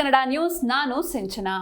Kannada news, ನಾನು Sinchana.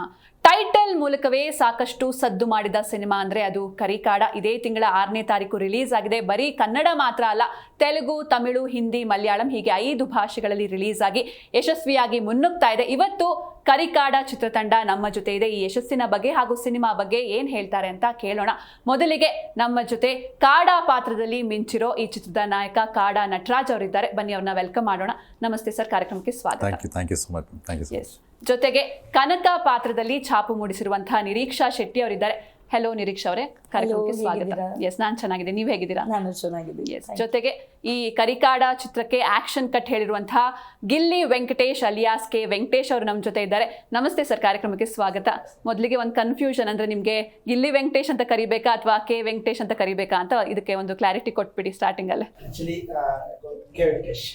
Title ಮೂಲಕವೇ ಸಾಕಷ್ಟು ಸದ್ದು ಮಾಡಿದ ಸಿನಿಮಾ ಅಂದ್ರೆ ಅದು ಕರಿಕಾಡ. ಇದೇ ತಿಂಗಳ 6ನೇ ತಾರೀಕು ರಿಲೀಸ್ ಆಗಿದೆ. ಬರೀ ಕನ್ನಡ ಮಾತ್ರ ಅಲ್ಲ, ತೆಲುಗು, ತಮಿಳು, ಹಿಂದಿ, ಮಲಯಾಳಂ ಹೀಗೆ 5 ಭಾಷೆಗಳಲ್ಲಿ ರಿಲೀಸ್ ಆಗಿ ಯಶಸ್ವಿಯಾಗಿ ಮುನ್ನುಗ್ತಾ ಇದೆ. ಇವತ್ತು ಕರಿಕಾಡ ಚಿತ್ರತಂಡ ನಮ್ಮ ಜೊತೆ ಇದೆ. ಈ ಯಶಸ್ಸಿನ ಬಗ್ಗೆ ಹಾಗೂ ಸಿನಿಮಾ ಬಗ್ಗೆ ಏನ್ ಹೇಳ್ತಾರೆ ಅಂತ ಕೇಳೋಣ. ಮೊದಲಿಗೆ ನಮ್ಮ ಜೊತೆ ಕಾಡ ಪಾತ್ರದಲ್ಲಿ ಮಿಂಚಿರೋ ಈ ಚಿತ್ರದ ನಾಯಕ ಕಾಡ ನಟರಾಜ್ ಅವರಿದ್ದಾರೆ. ಬನ್ನಿ ಅವ್ರನ್ನ ವೆಲ್ಕಮ್ ಮಾಡೋಣ. ನಮಸ್ತೆ ಸರ್, ಕಾರ್ಯಕ್ರಮಕ್ಕೆ ಸ್ವಾಗತ. Thank you so much. ಜೊತೆಗೆ ಕನಕ ಪಾತ್ರದಲ್ಲಿ ಛಾಪು ಮೂಡಿಸಿರುವಂತಹ ನಿರೀಕ್ಷಾ ಶೆಟ್ಟಿ ಅವರಿದ್ದಾರೆ. ಹೆಲೋ ನಿರೀಕ್ಷಾ ಅವರೇ, ಕಾರ್ಯಕ್ರಮಕ್ಕೆ ಸ್ವಾಗತ. ಎಸ್, ನಾನು ಚೆನ್ನಾಗಿದೆ, ನೀವ್ ಹೇಗಿದ್ದೀರಾ? ನಾನು ಚೆನ್ನಾಗಿದ್ದೀನಿ. ಎಸ್, ಜೊತೆಗೆ ಈ ಕರಿಕಾಡ ಚಿತ್ರಕ್ಕೆ ಆಕ್ಷನ್ ಕಟ್ ಹೇಳಿರುವಂತಹ ಗಿಲ್ಲಿ ವೆಂಕಟೇಶ್ ಅಲಿಯಾಸ್ ಕೆ ವೆಂಕಟೇಶ್ ಅವರು ನಮ್ಮ ಜೊತೆ ಇದ್ದಾರೆ. ನಮಸ್ತೆ ಸರ್, ಕಾರ್ಯಕ್ರಮಕ್ಕೆ ಸ್ವಾಗತ. ಮೊದಲಿಗೆ ಒಂದು ಕನ್ಫ್ಯೂಷನ್, ಅಂದ್ರೆ ನಿಮ್ಗೆ ಗಿಲ್ಲಿ ವೆಂಕಟೇಶ್ ಅಂತ ಕರಿಬೇಕಾ ಅಥವಾ ಕೆ ವೆಂಕಟೇಶ್ ಅಂತ ಕರಿಬೇಕಾ ಅಂತ ಇದಕ್ಕೆ ಒಂದು ಕ್ಲಾರಿಟಿ ಕೊಟ್ಬಿಡಿ ಸ್ಟಾರ್ಟಿಂಗ್ ಅಲ್ಲೇ.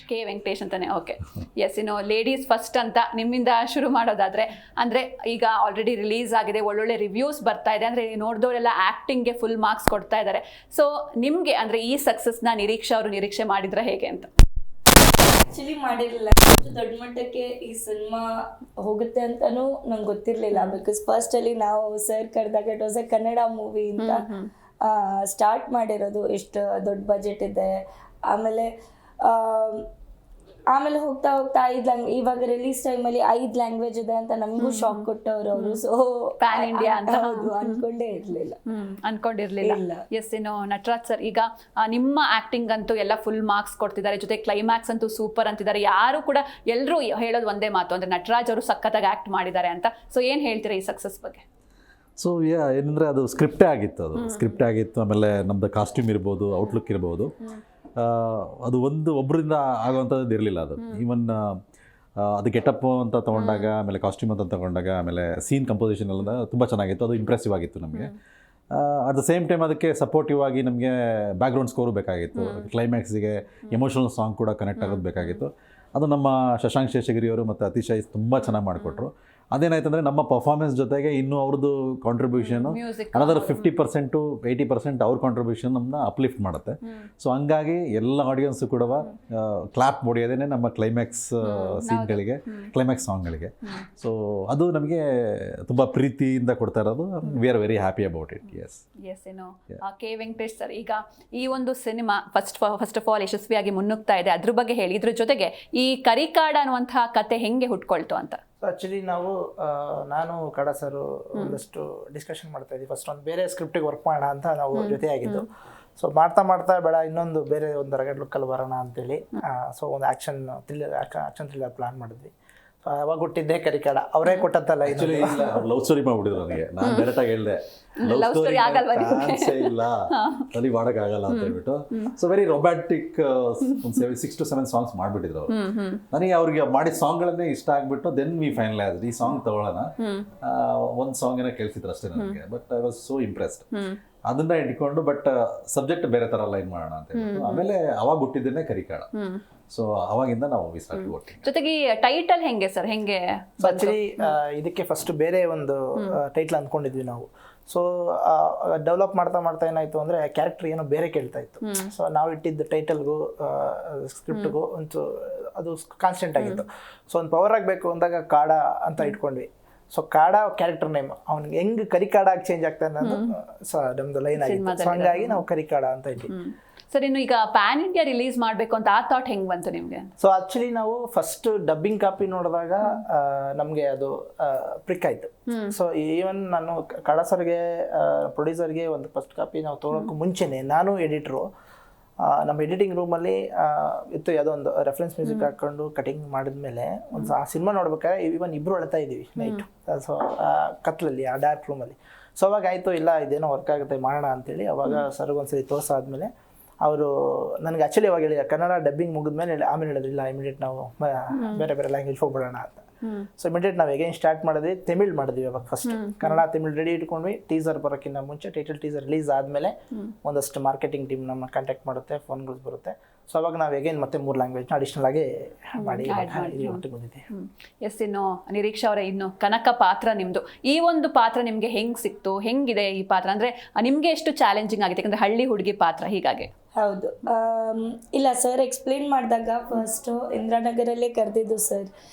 ಕೆ ವೆಂಕಟೇಶ್ ಅಂತಾನೆ. Okay, yes. ಇನ್ನು ಲೇಡೀಸ್ ಫಸ್ಟ್ ಅಂತ ನಿಮ್ಮಿಂದ ಶುರು ಮಾಡೋದಾದ್ರೆ, ಅಂದ್ರೆ ಈಗ ಆಲ್ರೆಡಿ ರಿಲೀಸ್ ಆಗಿದೆ, ಒಳ್ಳೊಳ್ಳೆ ರಿವ್ಯೂಸ್ ಬರ್ತಾ ಇದೆ, ಅಂದ್ರೆ ನೋಡಿದವರೆಲ್ಲ ಆಕ್ಟಿಂಗ್ಗೆ ಫುಲ್ ಮಾರ್ಕ್ಸ್ ಕೊಡ್ತಾ ಇದ್ದಾರೆ. ಸೊ ನಿಮ್ಗೆ ಅಂದ್ರೆ ಈ ಸಕ್ಸಸ್ನ ನಿರೀಕ್ಷಾ ಅವರು ನಿರೀಕ್ಷೆ ಮಾಡಿದ್ರೆ ಹೇಗೆ ಅಂತ? ಆಕ್ಚುಲಿ ಮಾಡಿರಲಿಲ್ಲ, ದೊಡ್ಡ ಮಟ್ಟಕ್ಕೆ ಈ ಸಿನಿಮಾ ಹೋಗುತ್ತೆ ಅಂತಾನು ನಂಗೆ ಗೊತ್ತಿರಲಿಲ್ಲ. ಬಿಕಾಸ್ ಫಸ್ಟ್ ಅಲ್ಲಿ ನಾವು ಸರ್ ಕರೆದಾಗ it was A Kannada movie ಅಂತ ಸ್ಟಾರ್ಟ್ ಮಾಡಿರೋದು. ಎಷ್ಟು ದೊಡ್ಡ ಬಜೆಟ್ ಇದೆ, ಆಮೇಲೆ ಹೋಗ್ತಾ ಹೋಗ್ತಾ ಇವಾಗ ರಿಲೀಸ್ ಟೈಮಲ್ಲಿ 5 ಲ್ಯಾಂಗ್ವೇಜ್ ಇದೆ ಅಂತ ನಮಗೂ ಶಾಕ್ ಕೊಟ್ಟವ್ರು ಅವರು. ಸೊ ಪ್ಯಾನ್ ಇಂಡಿಯಾ ಅಂತ ಅನ್ಕೊಂಡಿರ್ಲಿಲ್ಲ. ಎಸ್. ಇನ್ನು ನಟರಾಜ್ ಸರ್, ಈಗ ನಿಮ್ಮ ಆಕ್ಟಿಂಗ್ ಅಂತೂ ಎಲ್ಲ ಫುಲ್ ಮಾರ್ಕ್ಸ್ ಕೊಡ್ತಿದ್ದಾರೆ, ಜೊತೆ ಕ್ಲೈಮ್ಯಾಕ್ಸ್ ಅಂತೂ ಸೂಪರ್ ಅಂತಿದ್ದಾರೆ. ಯಾರು ಕೂಡ ಎಲ್ಲರೂ ಹೇಳೋದು ಒಂದೇ ಮಾತು, ಅಂದ್ರೆ ನಟರಾಜ್ ಅವರು ಸಖತ್ತಾಗಿ ಆಕ್ಟ್ ಮಾಡಿದ್ದಾರೆ ಅಂತ. ಸೊ ಏನ್ ಹೇಳ್ತೀರಾ ಈ ಸಕ್ಸಸ್ ಬಗ್ಗೆ? ಸೊ ಏನಂದರೆ ಅದು ಸ್ಕ್ರಿಪ್ಟೇ ಆಗಿತ್ತು. ಆಮೇಲೆ ನಮ್ಮದು ಕಾಸ್ಟ್ಯೂಮ್ ಇರ್ಬೋದು, ಔಟ್ಲುಕ್ ಇರ್ಬೋದು, ಅದು ಒಬ್ಬರಿಂದ ಆಗೋವಂಥದ್ದು ಇರಲಿಲ್ಲ. ಅದು ಈವನ್ ಅದು ಗೆಟಪ್ ಅಂತ ತೊಗೊಂಡಾಗ, ಆಮೇಲೆ ಕಾಸ್ಟ್ಯೂಮ್ ಅಂತ ತೊಗೊಂಡಾಗ, ಆಮೇಲೆ ಸೀನ್ ಕಂಪೋಸಿಷನ್ ಎಲ್ಲ ತುಂಬ ಚೆನ್ನಾಗಿತ್ತು. ಅದು ಇಂಪ್ರೆಸಿವ್ ಆಗಿತ್ತು ನಮಗೆ. ಅಟ್ ದ ಸೇಮ್ ಟೈಮ್ ಅದಕ್ಕೆ ಸಪೋರ್ಟಿವ್ ಆಗಿ ನಮಗೆ ಬ್ಯಾಕ್ಗ್ರೌಂಡ್ ಸ್ಕೋರು ಬೇಕಾಗಿತ್ತು. ಕ್ಲೈಮ್ಯಾಕ್ಸಿಗೆ ಎಮೋಷನಲ್ ಸಾಂಗ್ ಕೂಡ ಕನೆಕ್ಟ್ ಆಗೋದು ಬೇಕಾಗಿತ್ತು. ಅದು ನಮ್ಮ ಶಶಾಂಕ್ ಶೇಷಗಿರಿ ಅವರು ಮತ್ತು ಅತಿಶಯ್ ತುಂಬ ಚೆನ್ನಾಗಿ ಮಾಡಿಕೊಟ್ರು. ಅದೇನಾಯ್ತಂದರೆ ನಮ್ಮ ಪರ್ಫಾರ್ಮೆನ್ಸ್ ಜೊತೆಗೆ ಇನ್ನೂ ಅವ್ರದ್ದು ಕಾಂಟ್ರಿಬ್ಯೂಷನು ಅನದರ್ 50% to 80% ಅವ್ರ ಕಾಂಟ್ರಿಬ್ಯೂಷನ್ ನಮ್ಮನ್ನ ಅಪ್ಲಿಫ್ಟ್ ಮಾಡುತ್ತೆ. ಸೊ ಹಂಗಾಗಿ ಎಲ್ಲ ಆಡಿಯನ್ಸು ಕೂಡ ಕ್ಲಾಪ್ ಹೊಡೆಯೋದೇ ನಮ್ಮ ಕ್ಲೈಮ್ಯಾಕ್ಸ್ ಸೀನ್ಗಳಿಗೆ, ಕ್ಲೈಮ್ಯಾಕ್ಸ್ ಸಾಂಗ್ಗಳಿಗೆ. ಸೊ ಅದು ನಮಗೆ ತುಂಬ ಪ್ರೀತಿಯಿಂದ ಕೊಡ್ತಾ ಇರೋದು. We are very happy about it. Yes. ಏನು ಕೆ ವೆಂಕಟೇಶ್ ಸರ್, ಈಗ ಈ ಒಂದು ಸಿನಿಮಾ ಫಸ್ಟ್ ಆಫ್ ಆಲ್ ಯಶಸ್ವಿಯಾಗಿ ಮುನ್ನುಗ್ತಾ ಇದೆ, ಅದ್ರ ಬಗ್ಗೆ ಹೇಳಿ. ಇದ್ರ ಜೊತೆಗೆ ಈ ಕರಿಕಾಡ ಅನ್ನುವಂತಹ ಕತೆ ಹೆಂಗೆ ಹುಟ್ಕೊಳ್ತು ಅಂತ? ಆ್ಯಕ್ಚುಲಿ ನಾನು ಕಾಡ ಸರ್ ಒಂದಷ್ಟು ಡಿಸ್ಕಷನ್ ಮಾಡ್ತಾ ಇದ್ವಿ. ಫಸ್ಟ್ ಒಂದು ಬೇರೆ ಸ್ಕ್ರಿಪ್ಟಿಗೆ ವರ್ಕ್ ಮಾಡೋಣ ಅಂತ ನಾವು ಜೊತೆಯಾಗಿದ್ದು. ಸೊ ಮಾಡ್ತಾ ಬೇಡ ಇನ್ನೊಂದು ಬೇರೆ ಒಂದು ರಗಡ್ ಲುಕ್ಕಲ್ಲಿ ಬರೋಣ ಅಂತೇಳಿ ಸೊ ಒಂದು ಆ್ಯಕ್ಷನ್ ಥ್ರಿಲ್ಲರ್ ಪ್ಲಾನ್ ಮಾಡಿದ್ವಿ. ಸೊ ಅವಾಗ ಹುಟ್ಟಿದ್ದೆ ಕರಿಕಾಡ. ಅವರೇ ಕೊಟ್ಟಂತಲ್ಲ, ಆ್ಯಕ್ಚುಲಿ ಲವ್ ಸ್ಟೋರಿ ಮಾಡಿಬಿಟ್ಟಿದ್ರು ನನಗೆ. ನಾನು ಡೈರೆಕ್ಟಾಗಿ ಹೇಳಿದೆ ಲವ್ ಸ್ಟೋರಿ ಚಾನ್ಸೇ ಇಲ್ಲ, ತಲೆ ಮಾಡೋಕ್ಕಾಗಲ್ಲ ಅಂತ ಹೇಳ್ಬಿಟ್ಟು. So very romantic 6 to 7 songs ಮಾಡಿಬಿಟ್ಟಿದ್ರು ಅವರು. ನನಗೆ ಅವ್ರಿಗೆ ಮಾಡಿದ ಸಾಂಗ್ಗಳನ್ನೇ ಇಷ್ಟ ಆಗಿಬಿಟ್ಟು ದೆನ್ ವಿ ಫೈನಲೈಸ್ಡ್ ಈ ಸಾಂಗ್ ತಗೊಳ್ಳೋಣ. ಒಂದು ಸಾಂಗ್ ಏನೋ ಕೇಳಿಸಿದ್ರು ಅಷ್ಟೇ ನನಗೆ. But I was so impressed. ಅದನ್ನ ಇಟ್ಕೊಂಡು ಬಟ್ ಸಬ್ಜೆಕ್ಟ್ ಬೇರೆ ಥರ ಲೈನ್ ಮಾಡೋಣ ಅಂತ ಹೇಳ್ಬಿಟ್ಟು ಆಮೇಲೆ ಅವಾಗ ಹುಟ್ಟಿದ್ದೇನೆ ಕರಿಕಾಡ. ಸೊ ಅವಾಗಿಂದ ನಾವು ಜೊತೆಗೆ ಟೈಟಲ್ ಹೆಂಗೆ ಸರ್, ಹೆಂಗೆ? ಆಕ್ಚುಲಿ ಇದಕ್ಕೆ ಫಸ್ಟ್ ಬೇರೆ ಒಂದು ಟೈಟ್ಲ್ ಅಂದ್ಕೊಂಡಿದ್ವಿ ನಾವು. ಸೊ ಡೆವಲಪ್ ಮಾಡ್ತಾ ಏನಾಯ್ತು ಅಂದ್ರೆ ಕ್ಯಾರೆಕ್ಟರ್ ಏನೋ ಬೇರೆ ಕೇಳ್ತಾ ಇತ್ತು. ಸೊ ನಾವು ಇಟ್ಟಿದ್ದ ಟೈಟಲ್ಗೂ ಸ್ಕ್ರಿಪ್ಟ್ಗೂ ಒಂದು ಅದು ಕಾನ್ಸ್ಟೆಂಟ್ ಆಗಿತ್ತು. ಸೊ ಒಂದು ಪವರ್ ಆಗಬೇಕು ಅಂದಾಗ ಕಾಡ ಅಂತ ಇಟ್ಕೊಂಡ್ವಿ. ಸೊ ಕಾಡ ಕ್ಯಾರೆಕ್ಟರ್ ನೇಮ್, ಅವ್ನಿಗೆ ಹೆಂಗ್ ಕರಿಕಾಡ ಆಗಿ ಚೇಂಜ್ ಆಗ್ತಾನೆ ಅನ್ನೋದು ನಮ್ದು ಲೈನ್ ಆಗಿತ್ತು. ಸೊ ಹಂಗಾಗಿ ನಾವು ಕರಿಕಾಡ ಅಂತ ಇದ್ವಿ. ಸರ್, ಇನ್ನು ಈಗ ಪ್ಯಾನ್ ಇಂಡಿಯಾ ರಿಲೀಸ್ ಮಾಡಬೇಕು ಅಂತ ಆ ಥಾಟ್ ಹೆಂಗ್ ಬಂತು ನಿಮಗೆ? ಸೊ ಆಕ್ಚುಲಿ ನಾವು ಫಸ್ಟ್ ಡಬ್ಬಿಂಗ್ ಕಾಪಿ ನೋಡಿದಾಗ ನಮಗೆ ಅದು ಪ್ರಿಕ್ ಆಯ್ತು. ಸೊ ಈವನ್ ನಾನು ಕಾಡ ಸರ್ಗೆ ಪ್ರೊಡ್ಯೂಸರ್ಗೆ ಒಂದು ಫಸ್ಟ್ ಕಾಪಿ ನಾವು ತೊಗೊಳಕ್ಕೂ ಮುಂಚೆನೆ ನಾನು ಎಡಿಟ್ರು ನಮ್ಮ ಎಡಿಟಿಂಗ್ ರೂಮಲ್ಲಿ ಇತ್ತು. ಯಾವುದೋ ಒಂದು ರೆಫರೆನ್ಸ್ ಮ್ಯೂಸಿಕ್ ಹಾಕೊಂಡು ಕಟಿಂಗ್ ಮಾಡಿದ್ಮೇಲೆ ಒಂದು ಆ ಸಿನಿಮಾ ನೋಡ್ಬೇಕಾದ್ರೆ ಇವನ್ ಇಬ್ಬರು ಅಳ್ತಾ ಇದ್ದೀವಿ ನೈಟು. ಸೊ ಕತ್ಲಲ್ಲಿ ಆ ಡಾರ್ಕ್ ರೂಮಲ್ಲಿ. ಸೊ ಅವಾಗ ಆಯಿತು, ಇಲ್ಲ ಇದೇನೋ ವರ್ಕ್ ಆಗುತ್ತೆ ಮಾಡೋಣ ಅಂತೇಳಿ ಅವಾಗ ಸರ್ಗೊಂದ್ಸರಿ ತೋರಿಸಾದ್ಮೇಲೆ ಅವರು ನನಗೆ ಆ್ಯಕ್ಚುಲಿ ಅವಾಗ ಹೇಳಿದ ಕನ್ನಡ ಡಬ್ಬಿಂಗ್ ಮುಗಿದ್ಮೇಲೆ ಆಮೇಲೆ ಹೇಳಿದ್ರು ಇಲ್ಲ ಇಮಿಡಿಯೇಟ್ ನಾವು ಬೇರೆ ಲ್ಯಾಂಗ್ವೇಜ್ ಹೋಗ್ಬಿಡೋಣ ಅಂತ. ಸೊ ಇಮಿಡಿಯೇಟ್ ನಾವು ಹೇಗೇನು ಸ್ಟಾರ್ಟ್ ಮಾಡಿದ್ವಿ, ತಮಿಳ್ ಮಾಡಿದ್ವಿ ಅವಾಗ ಫಸ್ಟ್. ಕನ್ನಡ ತಮಿಳ್ ರೆಡಿ ಇಟ್ಕೊಂಡ್ವಿ. ಟೀಸರ್ ಬರೋಕ್ಕಿಂತ ಮುಂಚೆ ಟೀಸರ್ ರಿಲೀಸ್ ಆದಮೇಲೆ ಒಂದಷ್ಟು ಮಾರ್ಕೆಟಿಂಗ್ ಟೀಮ್ ನಮ್ಮ ಕಾಂಟ್ಯಾಕ್ಟ್ ಮಾಡುತ್ತೆ, ಫೋನ್ಗಳು ಬರುತ್ತೆ. ಸೊ ಅವಾಗ ನಾವು ಹೇಗೇನು ಮತ್ತೆ 3 ಲ್ಯಾಂಗ್ವೇಜ್ನ ಅಡಿಷ್ನಲ್ ಆಗಿ ಮಾಡಿ ಒಟ್ಟಿಗೆ ಬಂದಿದ್ದೆ. ಎಸ್. ಇನ್ನು ನಿರೀಕ್ಷಾ ಅವರೇ, ಇನ್ನು ಕನಕ ಪಾತ್ರ ನಿಮ್ಮದು, ಈ ಒಂದು ಪಾತ್ರ ನಿಮಗೆ ಹೆಂಗೆ ಸಿಕ್ತು, ಹೆಂಗಿದೆ ಈ ಪಾತ್ರ? ಅಂದರೆ ನಿಮಗೆ ಎಷ್ಟು ಚಾಲೆಂಜಿಂಗ್ ಆಗಿದೆ? ಯಾಕಂದರೆ ಹಳ್ಳಿ ಹುಡುಗಿ ಪಾತ್ರ ಹೀಗಾಗಿ. ಹೌದು. ಇಲ್ಲ ಸರ್ ಎಕ್ಸ್ಪ್ಲೇನ್ ಮಾಡಿದಾಗ ಫಸ್ಟು ಇಂದ್ರಾನಗರಲ್ಲೇ ಕರೆದಿದ್ದು ಸರ್,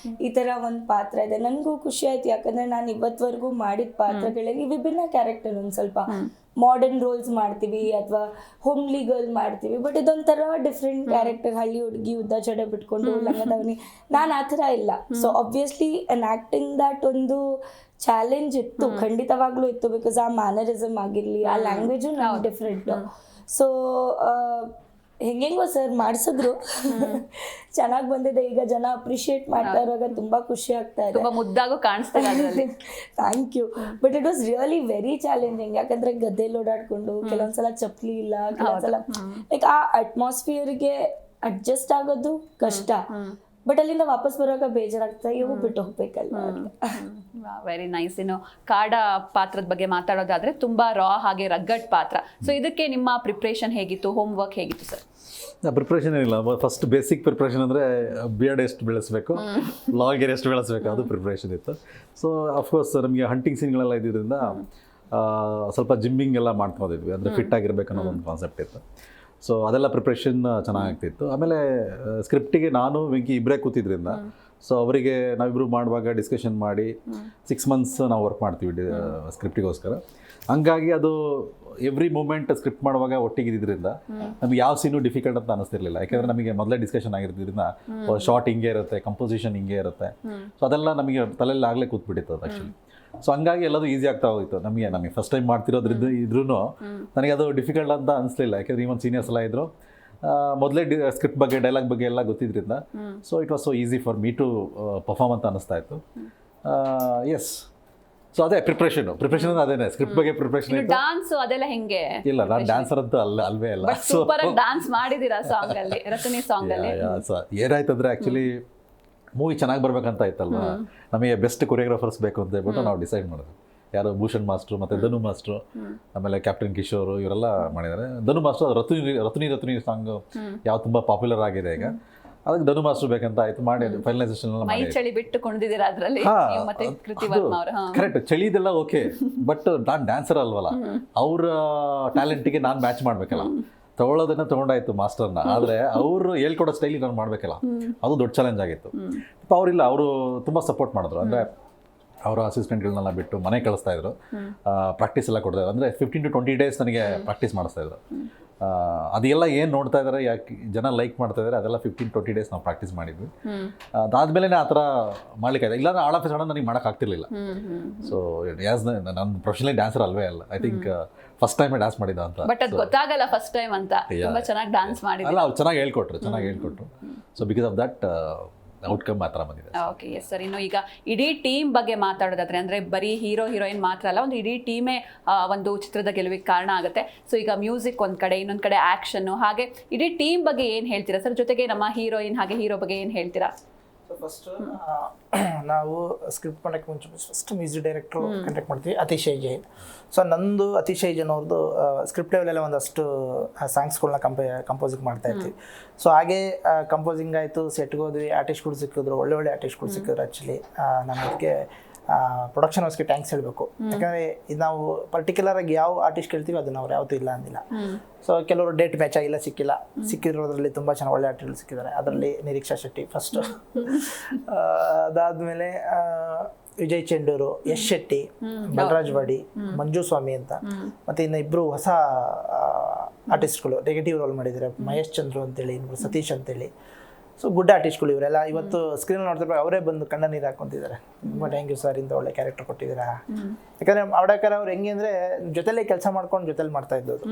ಈ ಥರ ಒಂದು ಪಾತ್ರ ಇದೆ. ನನಗೂ ಖುಷಿ ಆಯ್ತು, ಯಾಕಂದರೆ ನಾನು ಇವತ್ತವರೆಗೂ ಮಾಡಿದ ಪಾತ್ರಗಳಲ್ಲಿ ವಿಭಿನ್ನ ಕ್ಯಾರೆಕ್ಟರ್, ಒಂದು ಸ್ವಲ್ಪ ಮಾಡರ್ನ್ ರೋಲ್ಸ್ ಮಾಡ್ತೀವಿ ಅಥವಾ ಹೋಮ್ಲಿ ಗರ್ಲ್ ಮಾಡ್ತೀವಿ, ಬಟ್ ಇದೊಂಥರ ಡಿಫ್ರೆಂಟ್ ಕ್ಯಾರೆಕ್ಟರ್, ಹಳ್ಳಿ ಹುಡುಗಿ ಉದ್ದ ಜಡೆ ಬಿಟ್ಕೊಂಡು ಲಂಗದವನಿ. ನಾನು ಆ ಥರ ಇಲ್ಲ. So obviously an acting that ಒಂದು ಚಾಲೆಂಜ್ ಇತ್ತು, ಖಂಡಿತವಾಗ್ಲೂ ಇತ್ತು. ಬಿಕಾಸ್ ಆ ಮ್ಯಾನರಿಸಮ್ ಆಗಿರಲಿ, ಆ ಲ್ಯಾಂಗ್ವೇಜು ನಾವು ಡಿಫ್ರೆಂಟ್. ಸೊ ಹೆಂಗೆಂಗೋ ಸರ್ ಮಾಡಿಸಿದ್ರು, ಚೆನ್ನಾಗಿ ಬಂದಿದೆ. ಈಗ ಜನ ಅಪ್ರಿಷಿಯೇಟ್ ಮಾಡ್ತಾ ಇರುವಾಗ ತುಂಬಾ ಖುಷಿ ಆಗ್ತಾ ಇದೆ. ತುಂಬಾ ಮುದ್ದಾಗೂ ಕಾಣಿಸ್ತಾರೆ ಅದರಲ್ಲಿ. Thank you. But it was really very challenging, ಯಾಕಂದ್ರೆ ಗದ್ದೆಯಲ್ಲಿ ಓಡಾಡ್ಕೊಂಡು ಕೆಲವೊಂದ್ಸಲ ಚಪ್ಪಲಿ ಇಲ್ಲ, ಕೆಲವೊಂದ್ಸಲ ಲೈಕ್ ಆ ಅಟ್ಮಾಸ್ಫಿಯರ್ಗೆ ಅಡ್ಜಸ್ಟ್ ಆಗೋದು ಕಷ್ಟ. ಬಟ್ ಅಲ್ಲಿಂದ ವಾಪಸ್ ಬರುವಾಗ ಬೇಜಾರಾಗ್ತಾ ಇವು ಬಿಟ್ಟು ಹೋಗ್ಬೇಕಲ್ಲ. Very nice. ಇನ್ನು ಕಾಡ ಪಾತ್ರದ ಬಗ್ಗೆ ಮಾತಾಡೋದಾದ್ರೆ ತುಂಬಾ ರಾ ಹಾಗೆ ರಗ್ಗಡ್ ಪಾತ್ರ. ಸೊ ಇದಕ್ಕೆ ನಿಮ್ಮ ಪ್ರಿಪ್ರೇಷನ್ ಹೇಗಿತ್ತು, ಹೋಮ್ ವರ್ಕ್ ಹೇಗಿತ್ತು ಸರ್? ಪ್ರಿಪ್ರೇಷನ್ ಏನಿಲ್ಲ. ಫಸ್ಟ್ ಬೇಸಿಕ್ ಪ್ರಿಪ್ರೇಷನ್ ಅಂದರೆ ಬಿಯರ್ಡ್ ಎಷ್ಟು ಬೆಳೆಸಬೇಕು, ಲಾಂಗ್ ಹೇರ್ ಎಷ್ಟು ಬೆಳೆಸಬೇಕು, ಅದು ಪ್ರಿಪ್ರೇಷನ್ ಇತ್ತು. ಸೊ ಅಫ್ಕೋರ್ಸ್ ನಮಗೆ ಹಂಟಿಂಗ್ ಸೀನ್ಗಳೆಲ್ಲ ಇದ್ದಿದ್ದರಿಂದ ಸ್ವಲ್ಪ ಜಿಮ್ಮಿಂಗ್ ಎಲ್ಲ ಮಾಡ್ಕೊಂಡಿದ್ವಿ, ಅಂದರೆ ಫಿಟ್ ಆಗಿರ್ಬೇಕು ಅನ್ನೋದು ಒಂದು ಕಾನ್ಸೆಪ್ಟ್ ಇತ್ತು. ಸೊ ಅದೆಲ್ಲ ಪ್ರಿಪ್ರೇಷನ್ ಚೆನ್ನಾಗಾಗ್ತಿತ್ತು. ಆಮೇಲೆ ಸ್ಕ್ರಿಪ್ಟಿಗೆ ನಾನು ವೆಂಕಿ ಇಬ್ಬರೇ ಕೂತಿದ್ರಿಂದ, ಸೊ ಅವರಿಗೆ ನಾವಿಬ್ಬರು ಮಾಡುವಾಗ ಡಿಸ್ಕಷನ್ ಮಾಡಿ 6 months ನಾವು ವರ್ಕ್ ಮಾಡ್ತೀವಿ ಸ್ಕ್ರಿಪ್ಟಿಗೋಸ್ಕರ. ಹಂಗಾಗಿ ಅದು ಎವ್ರಿ ಮೂಮೆಂಟ್ ಸ್ಕ್ರಿಪ್ಟ್ ಮಾಡುವಾಗ ಒಟ್ಟಿಗಿದ್ದರಿಂದ ನಮ್ಗೆ ಯಾವ ಸೀನು ಡಿಫಿಕಲ್ಟ್ ಅಂತ ಅನಿಸ್ತಿರ್ಲಿಲ್ಲ. ಯಾಕೆಂದರೆ ನಮಗೆ ಮೊದಲೇ ಡಿಸ್ಕಷನ್ ಆಗಿರೋದ್ರಿಂದ ಶಾರ್ಟ್ ಹಿಂಗೆ ಇರುತ್ತೆ, ಕಂಪೋಸಿಷನ್ ಹಿಂಗೆ ಇರುತ್ತೆ. ಸೊ ಅದೆಲ್ಲ ನಮಗೆ ತಲೆಯಲ್ಲಿ ಆಗಲೇ ಕೂತ್ಬಿಟ್ಟಿತ್ತು ಅದು ಆ್ಯಕ್ಚುಲಿ. ಸೊ ಹಂಗಾಗಿ ಎಲ್ಲದು ಈಸಿ ಆಗ್ತಾ ಹೋಗಿತ್ತು ನಮಗೆ ಫಸ್ಟ್ ಟೈಮ್ ಮಾಡ್ತಿರೋದ್ರಿಂದ ಇದ್ರೂ ನನಗೆ ಅದು ಡಿಫಿಕಲ್ಟ್ ಅಂತ ಅನಿಸ್ಲಿಲ್ಲ. ಯಾಕೆಂದರೆ ಈವನ್ ಸೀನಿಯರ್ಸ್ ಎಲ್ಲ ಇದ್ದರು, ಮೊದಲೇ ಸ್ಕ್ರಿಪ್ಟ್ ಬಗ್ಗೆ ಡೈಲಾಗ್ ಬಗ್ಗೆ ಎಲ್ಲ ಗೊತ್ತಿದ್ರಿಂದ. So it was so easy for me to perform ಅಂತ ಅನಿಸ್ತಾ ಇತ್ತು. ಎಸ್, ಸೊ ಅದೇ ಪ್ರಿಪ್ರೇಷನ್ ಅದೇನೆ, ಸ್ಕ್ರಿಪ್ಟ್ ಬಗ್ಗೆ ಪ್ರಿಪ್ರೇಷನ್ ಇತ್ತು. ಡಾನ್ಸ್ ಅದೆಲ್ಲ ಹೆಂಗೆ? ಇಲ್ಲ, ನಾನು ಡ್ಯಾನ್ಸರ್ ಅಂತೂ ಅಲ್ವೇ ಅಲ್ಲ. ಸೂಪರ್ ಆಗಿ ಡಾನ್ಸ್ ಮಾಡಿದೀರಾ ಸಾಂಗ್ ಅಲ್ಲಿ, ರತನಿ ಸಾಂಗ್ ಅಲ್ಲಿ. ಏನಾಯ್ತಂದ್ರೆ ಆ್ಯಕ್ಚುಲಿ ಮೂವಿ ಚೆನ್ನಾಗಿ ಬರ್ಬೇಕಂತ ಆಯ್ತಲ್ವ, ನಮಗೆ ಬೆಸ್ಟ್ ಕೊರಿಯೋಗ್ರಾಫರ್ಸ್ ಬೇಕು ಅಂತ ಹೇಳ್ಬಿಟ್ಟು ನಾವು ಡಿಸೈಡ್ ಮಾಡಿದ್ವಿ. ಯಾರು ಭೂಷಣ್ ಮಾಸ್ಟ್ರು ಮತ್ತು ಧನು ಮಾಸ್ಟ್ರು, ಆಮೇಲೆ ಕ್ಯಾಪ್ಟನ್ ಕಿಶೋರ್ ಇವರೆಲ್ಲ ಮಾಡಿದ್ದಾರೆ. ಧನು ಮಾಸ್ಟ್ರು ರತ್ನಿ ಸಾಂಗ್ ಯಾವ ತುಂಬ ಪಾಪ್ಯುಲರ್ ಆಗಿದೆ ಈಗ, ಅದಕ್ಕೆ ಧನು ಮಾಸ್ಟ್ರು ಬೇಕಂತ ಆಯ್ತು, ಮಾಡಿ ಫೈನಲೈಸೇಷನ್ ಎಲ್ಲ ಮಾಡಿ. ಚಳಿ ಬಿಟ್ಟು ಕೊಂಡಿದ್ದೀರಾ ಅದರಲ್ಲಿ ಮತ್ತೆ ಕೃತಿ ವರ್ಮಾ ಅವರು. ಕರೆಕ್ಟ್, ಚಳಿದೆಲ್ಲ ಓಕೆ, ಬಟ್ ನಾನು ಡ್ಯಾನ್ಸರ್ ಅಲ್ವಲ್ಲ, ಅವ್ರ ಟ್ಯಾಲೆಂಟಿಗೆ ನಾನು ಮ್ಯಾಚ್ ಮಾಡಬೇಕಲ್ಲ. ತಗೊಳ್ಳೋದನ್ನ ತೊಗೊಂಡಾಯ್ತು ಮಾಸ್ಟರ್ನ, ಆದರೆ ಅವರು ಹೇಳ್ಕೊಡೋ ಸ್ಟೈಲಿಗೆ ನಾನು ಮಾಡಬೇಕಲ್ಲ, ಅದು ದೊಡ್ಡ ಚಾಲೆಂಜ್ ಆಗಿತ್ತು. ಅವರಿಲ್ಲ, ಅವರು ತುಂಬ ಸಪೋರ್ಟ್ ಮಾಡಿದ್ರು. ಅಂದರೆ ಅವರ ಅಸಿಸ್ಟೆಂಟ್ಗಳನ್ನೆಲ್ಲ ಬಿಟ್ಟು ಮನೆ ಕಳಿಸ್ತಾ ಇದ್ರು, ಪ್ರಾಕ್ಟೀಸ್ ಎಲ್ಲ ಕೊಡ್ತಾ ಇದ್ರು. ಅಂದರೆ 15 to 20 days ನನಗೆ ಪ್ರಾಕ್ಟೀಸ್ ಮಾಡಿಸ್ತಾ ಇದ್ರು. ಅದೆಲ್ಲ ಏನು ನೋಡ್ತಾ ಇದ್ದಾರೆ, ಯಾಕೆ ಜನ ಲೈಕ್ ಮಾಡ್ತಾ ಇದ್ದಾರೆ, ಅದೆಲ್ಲ 15-20 days ನಾವು ಪ್ರಾಕ್ಟೀಸ್ ಮಾಡಿದ್ವಿ. ಅದಾದ್ಮೇಲೆ ಆ ಥರ ಮಾಡ್ಲಿಕ್ಕೆ ಇಲ್ಲ, ಆಲ್ ಆಫ್ ಎ ಸಡನ್ ನನಗೆ ಮಾಡೋಕ್ಕಾಗ್ತಿರ್ಲಿಲ್ಲ. ಸೊ ನಾನು ಪ್ರೊಫೆಷನಲಿ ಡ್ಯಾನ್ಸರ್ ಅಲ್ವೇ ಅಲ್ಲ, I think first time dance ಮಾಡಿದ ಅಂತ. ಬಟ್ ಅದು ಗೊತ್ತಾಗಲ್ಲ ಫಸ್ಟ್ ಟೈಮ್ ಅಂತ, ತುಂಬಾ ಚೆನ್ನಾಗಿ ಡ್ಯಾನ್ಸ್ ಮಾಡಿದ್ವಿ. ಅಲ್ಲ, ಅವ್ರು ಚೆನ್ನಾಗಿ ಹೇಳ್ಕೊಟ್ರು. So because of that outcome ಮಾತ್ರ ಬಂದಿದೆ. Okay, yes sir. ಇನ್ನು ಈಗ ಇಡೀ ಟೀಮ್ ಬಗ್ಗೆ ಮಾತಾಡೋದಾದ್ರೆ, ಅಂದರೆ ಬರೀ ಹೀರೋ ಹೀರೋಯಿನ್ ಮಾತ್ರ ಅಲ್ಲ, ಒಂದು ಇಡೀ ಟೀಮೇ ಒಂದು ಚಿತ್ರದ ಗೆಲುವಿಗೆ ಕಾರಣ ಆಗುತ್ತೆ. ಸೊ ಈಗ ಮ್ಯೂಸಿಕ್ ಒಂದು ಕಡೆ, ಇನ್ನೊಂದು ಕಡೆ ಆ್ಯಕ್ಷನ್ನು, ಹಾಗೆ ಇಡೀ ಟೀಮ್ ಬಗ್ಗೆ ಏನು ಹೇಳ್ತೀರಾ ಸರ್? ಜೊತೆಗೆ ನಮ್ಮ ಹೀರೋಯಿನ್ ಹಾಗೆ ಹೀರೋ ಬಗ್ಗೆ ಏನು ಹೇಳ್ತೀರಾ? ಫಸ್ಟ್ ನಾವು ಸ್ಕ್ರಿಪ್ಟ್ ಮಾಡೋಕ್ಕೆ ಮುಂಚೆ ಫಸ್ಟ್ ಮ್ಯೂಸಿಕ್ ಡೈರೆಕ್ಟ್ರು ಕಾಂಟ್ಯಾಕ್ಟ್ ಮಾಡ್ತೀವಿ, ಅತಿಶಯ್ ಜೈನ್. ಸೊ ನಂದು ಅತಿಶಯ್ ಜೈನ್ ಅವ್ರದ್ದು ಸ್ಕ್ರಿಪ್ಟ್ ಲೆವೆಲೆಲ್ಲ ಒಂದಷ್ಟು ಸಾಂಗ್ಸ್ಗಳನ್ನ ಕಂಪೋಸಿಂಗ್ ಮಾಡ್ತಾ ಇರ್ತೀವಿ. ಸೊ ಹಾಗೆ ಕಂಪೋಸಿಂಗ್ ಆಯಿತು, ಸೆಟ್ಗೆ ಹೋದ್ವಿ, ಆರ್ಟಿಸ್ಟ್ಗಳು ಸಿಕ್ಕಿದ್ರು, ಒಳ್ಳೆ ಆರ್ಟಿಸ್ಟ್ಗಳು ಸಿಕ್ಕಿದ್ರು. ಆ್ಯಕ್ಚುಲಿ ನಾನು ಅದಕ್ಕೆ ಪ್ರೊಡಕ್ಷನ್ ಹೌಸ್ಗೆ ಥ್ಯಾಂಕ್ಸ್ ಹೇಳಬೇಕು. ಯಾಕಂದರೆ ಇದು ನಾವು ಪರ್ಟಿಕ್ಯುಲರಾಗಿ ಯಾವ ಆರ್ಟಿಸ್ಟ್ ಕೇಳ್ತೀವಿ ಅದನ್ನು ಅವ್ರು ಯಾವತ್ತೂ ಇಲ್ಲ ಅಂದಿಲ್ಲ. ಸೊ ಕೆಲವರು ಡೇಟ್ ಮ್ಯಾಚ್ ಆಗಿಲ್ಲ, ಸಿಕ್ಕಿರೋದ್ರಲ್ಲಿ ತುಂಬ ಚೆನ್ನಾಗಿ ಒಳ್ಳೆ ಆರ್ಟಿಸ್ಟ್ಗಳು ಸಿಕ್ಕಿದ್ದಾರೆ. ಅದರಲ್ಲಿ ನಿರೀಕ್ಷಾ ಶೆಟ್ಟಿ ಫಸ್ಟು, ಅದಾದಮೇಲೆ ವಿಜಯ್ ಚೆಂಡೂರು, ಯಶ್ ಶೆಟ್ಟಿ, ಬಲರಾಜ್ ವಾಡಿ, ಮಂಜು ಸ್ವಾಮಿ ಅಂತ, ಮತ್ತು ಇನ್ನು ಇಬ್ಬರು ಹೊಸ ಆರ್ಟಿಸ್ಟ್ಗಳು ನೆಗೆಟಿವ್ ರೋಲ್ ಮಾಡಿದ್ದಾರೆ, ಮಹೇಶ್ ಚಂದ್ರು ಅಂತೇಳಿ, ಇನ್ನೊಬ್ರು ಸತೀಶ್ ಅಂತೇಳಿ. ಸೊ ಗುಡ್ ಆರ್ಟಿಸ್ಟ್ಗಳು ಇವರೆಲ್ಲ. ಇವತ್ತು ಸ್ಕ್ರೀನ್ ನೋಡ್ತಿರ್ಬೇಕು, ಅವರೇ ಬಂದು ಕಣ್ಣ ನೀರು ಹಾಕ್ಕೊಂತಿದ್ದಾರೆ. ತುಂಬ ಥ್ಯಾಂಕ್ ಯು ಸರ್, ಇಂಥ ಒಳ್ಳೆ ಕ್ಯಾರೆಕ್ಟರ್ ಕೊಟ್ಟಿದ್ದೀರಾ. ಯಾಕಂದರೆ ಅವಡಕರ ಅವ್ರು ಹೆಂಗೆ ಅಂದರೆ ಜೊತೆಲೇ ಕೆಲಸ ಮಾಡ್ಕೊಂಡು ಜೊತೆಲಿ ಮಾಡ್ತಾ ಇದ್ದದ್ದು.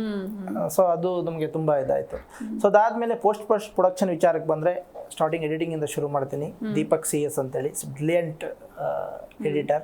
ಸೊ ಅದು ನಮಗೆ ತುಂಬ ಇದಾಯಿತು. ಸೊ ಅದಾದಮೇಲೆ ಪೋಸ್ಟ್ ಪ್ರೊಡಕ್ಷನ್ ವಿಚಾರಕ್ಕೆ ಬಂದರೆ, ಸ್ಟಾರ್ಟಿಂಗ್ ಎಡಿಟಿಂಗಿಂದ ಶುರು ಮಾಡ್ತೀನಿ. ದೀಪಕ್ CS ಅಂತೇಳಿ ಬ್ರಿಲಿಯಂಟ್ ಎಡಿಟರ್.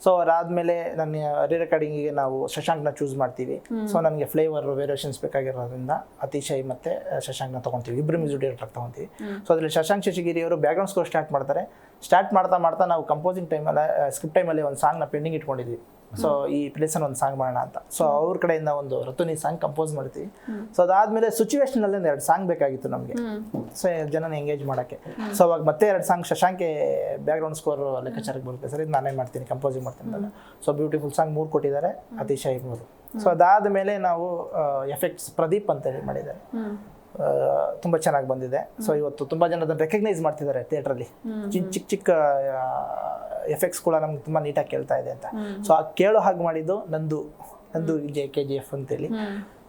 ಸೊ ಅದಾದಮೇಲೆ ನನ್ನ ರೆಕಾರ್ಡಿಂಗಿಗೆ ನಾವು ಶಶಾಂಕ್ನ ಚೂಸ್ ಮಾಡ್ತೀವಿ. ಸೊ ನನಗೆ ಫ್ಲೇವರ್ ವೇರಿಯೇಷನ್ಸ್ ಬೇಕಾಗಿರೋದ್ರಿಂದ ಅತಿಶಯ್ ಮತ್ತು ಶಶಾಂಕ್ನ ತೊಗೊತೀವಿ, ಇಬ್ಬರು ಮ್ಯೂಸಿಕ್ ಡೈರೆಕ್ಟರ್ ತೊಗೊತೀವಿ. ಸೊ ಅದರಲ್ಲಿ ಶಶಾಂಕ್ ಶಶಿಗಿರಿ ಅವರು ಬ್ಯಾಕ್ಗ್ರೌಂಡ್ ಸ್ಕೋರ್ ಸ್ಟಾರ್ಟ್ ಮಾಡ್ತಾರೆ. ಸ್ಟಾರ್ಟ್ ಮಾಡ್ತಾ ನಾವು ಕಂಪೋಸಿಂಗ್ ಟೈಮಲ್ಲಿ ಸ್ಕ್ರಿಪ್ಟ್ ಟೈಮಲ್ಲಿ ಒಂದು ಸಾಂಗ್ನ ಪೆಂಡಿಂಗ್ ಇಟ್ಕೊಂಡಿದ್ವಿ. ಸೊ ಈ ಪ್ಲೇಸನ್ನು ಒಂದು ಸಾಂಗ್ ಮಾಡೋಣ ಅಂತ. ಸೊ ಅವ್ರ ಕಡೆಯಿಂದ ಒಂದು ರತುನಿ ಸಾಂಗ್ ಕಂಪೋಸ್ ಮಾಡ್ತೀವಿ. ಸೊ ಅದಾದಮೇಲೆ ಸಿಚುವೇಶನಲ್ಲಿ ಒಂದು 2 ಸಾಂಗ್ ಬೇಕಾಗಿತ್ತು ನಮಗೆ, ಸೊ ಜನನ ಎಂಗೇಜ್ ಮಾಡೋಕ್ಕೆ. ಸೊ ಅವಾಗ ಮತ್ತೆ 2 ಸಾಂಗ್ ಶಶಾಂಕೆ ಬ್ಯಾಕ್ಗ್ರೌಂಡ್ ಸ್ಕೋರ್ ಲೆಕ್ಕಾಚಾರಕ್ಕೆ ಬರುತ್ತೆ ಸರ್, ಇದು ನಾನೇ ಮಾಡ್ತೀನಿ, ಕಂಪೋಸಿಂಗ್ ಮಾಡ್ತೀನಿ ಅಂತ. ಸೊ ಬ್ಯೂಟಿಫುಲ್ ಸಾಂಗ್ 3 ಕೊಟ್ಟಿದ್ದಾರೆ, ಅತಿಶಯ್ 3. ಸೊ ಅದಾದ ಮೇಲೆ ನಾವು ಎಫೆಕ್ಟ್ಸ್ ಪ್ರದೀಪ್ ಅಂತ ಹೇಳಿ ಮಾಡಿದ್ದಾರೆ, ತುಂಬ ಚೆನ್ನಾಗಿ ಬಂದಿದೆ. ಸೊ ಇವತ್ತು ತುಂಬ ಜನ ಅದನ್ನು ರೆಕಗ್ನೈಸ್ ಮಾಡ್ತಿದ್ದಾರೆ ಥಿಯೇಟ್ರಲ್ಲಿ. ಚಿಕ್ಕ ಚಿಕ್ಕ ಎಫೆಕ್ಟ್ಸ್ ಕೂಡ ನಮ್ಗೆ ತುಂಬ ನೀಟಾಗಿ ಕೇಳ್ತಾ ಇದೆ ಅಂತ. ಸೊ ಆ ಕೇಳೋ ಹಾಗೆ ಮಾಡಿದ್ದು ನಂದು KGF ಅಂತೇಳಿ.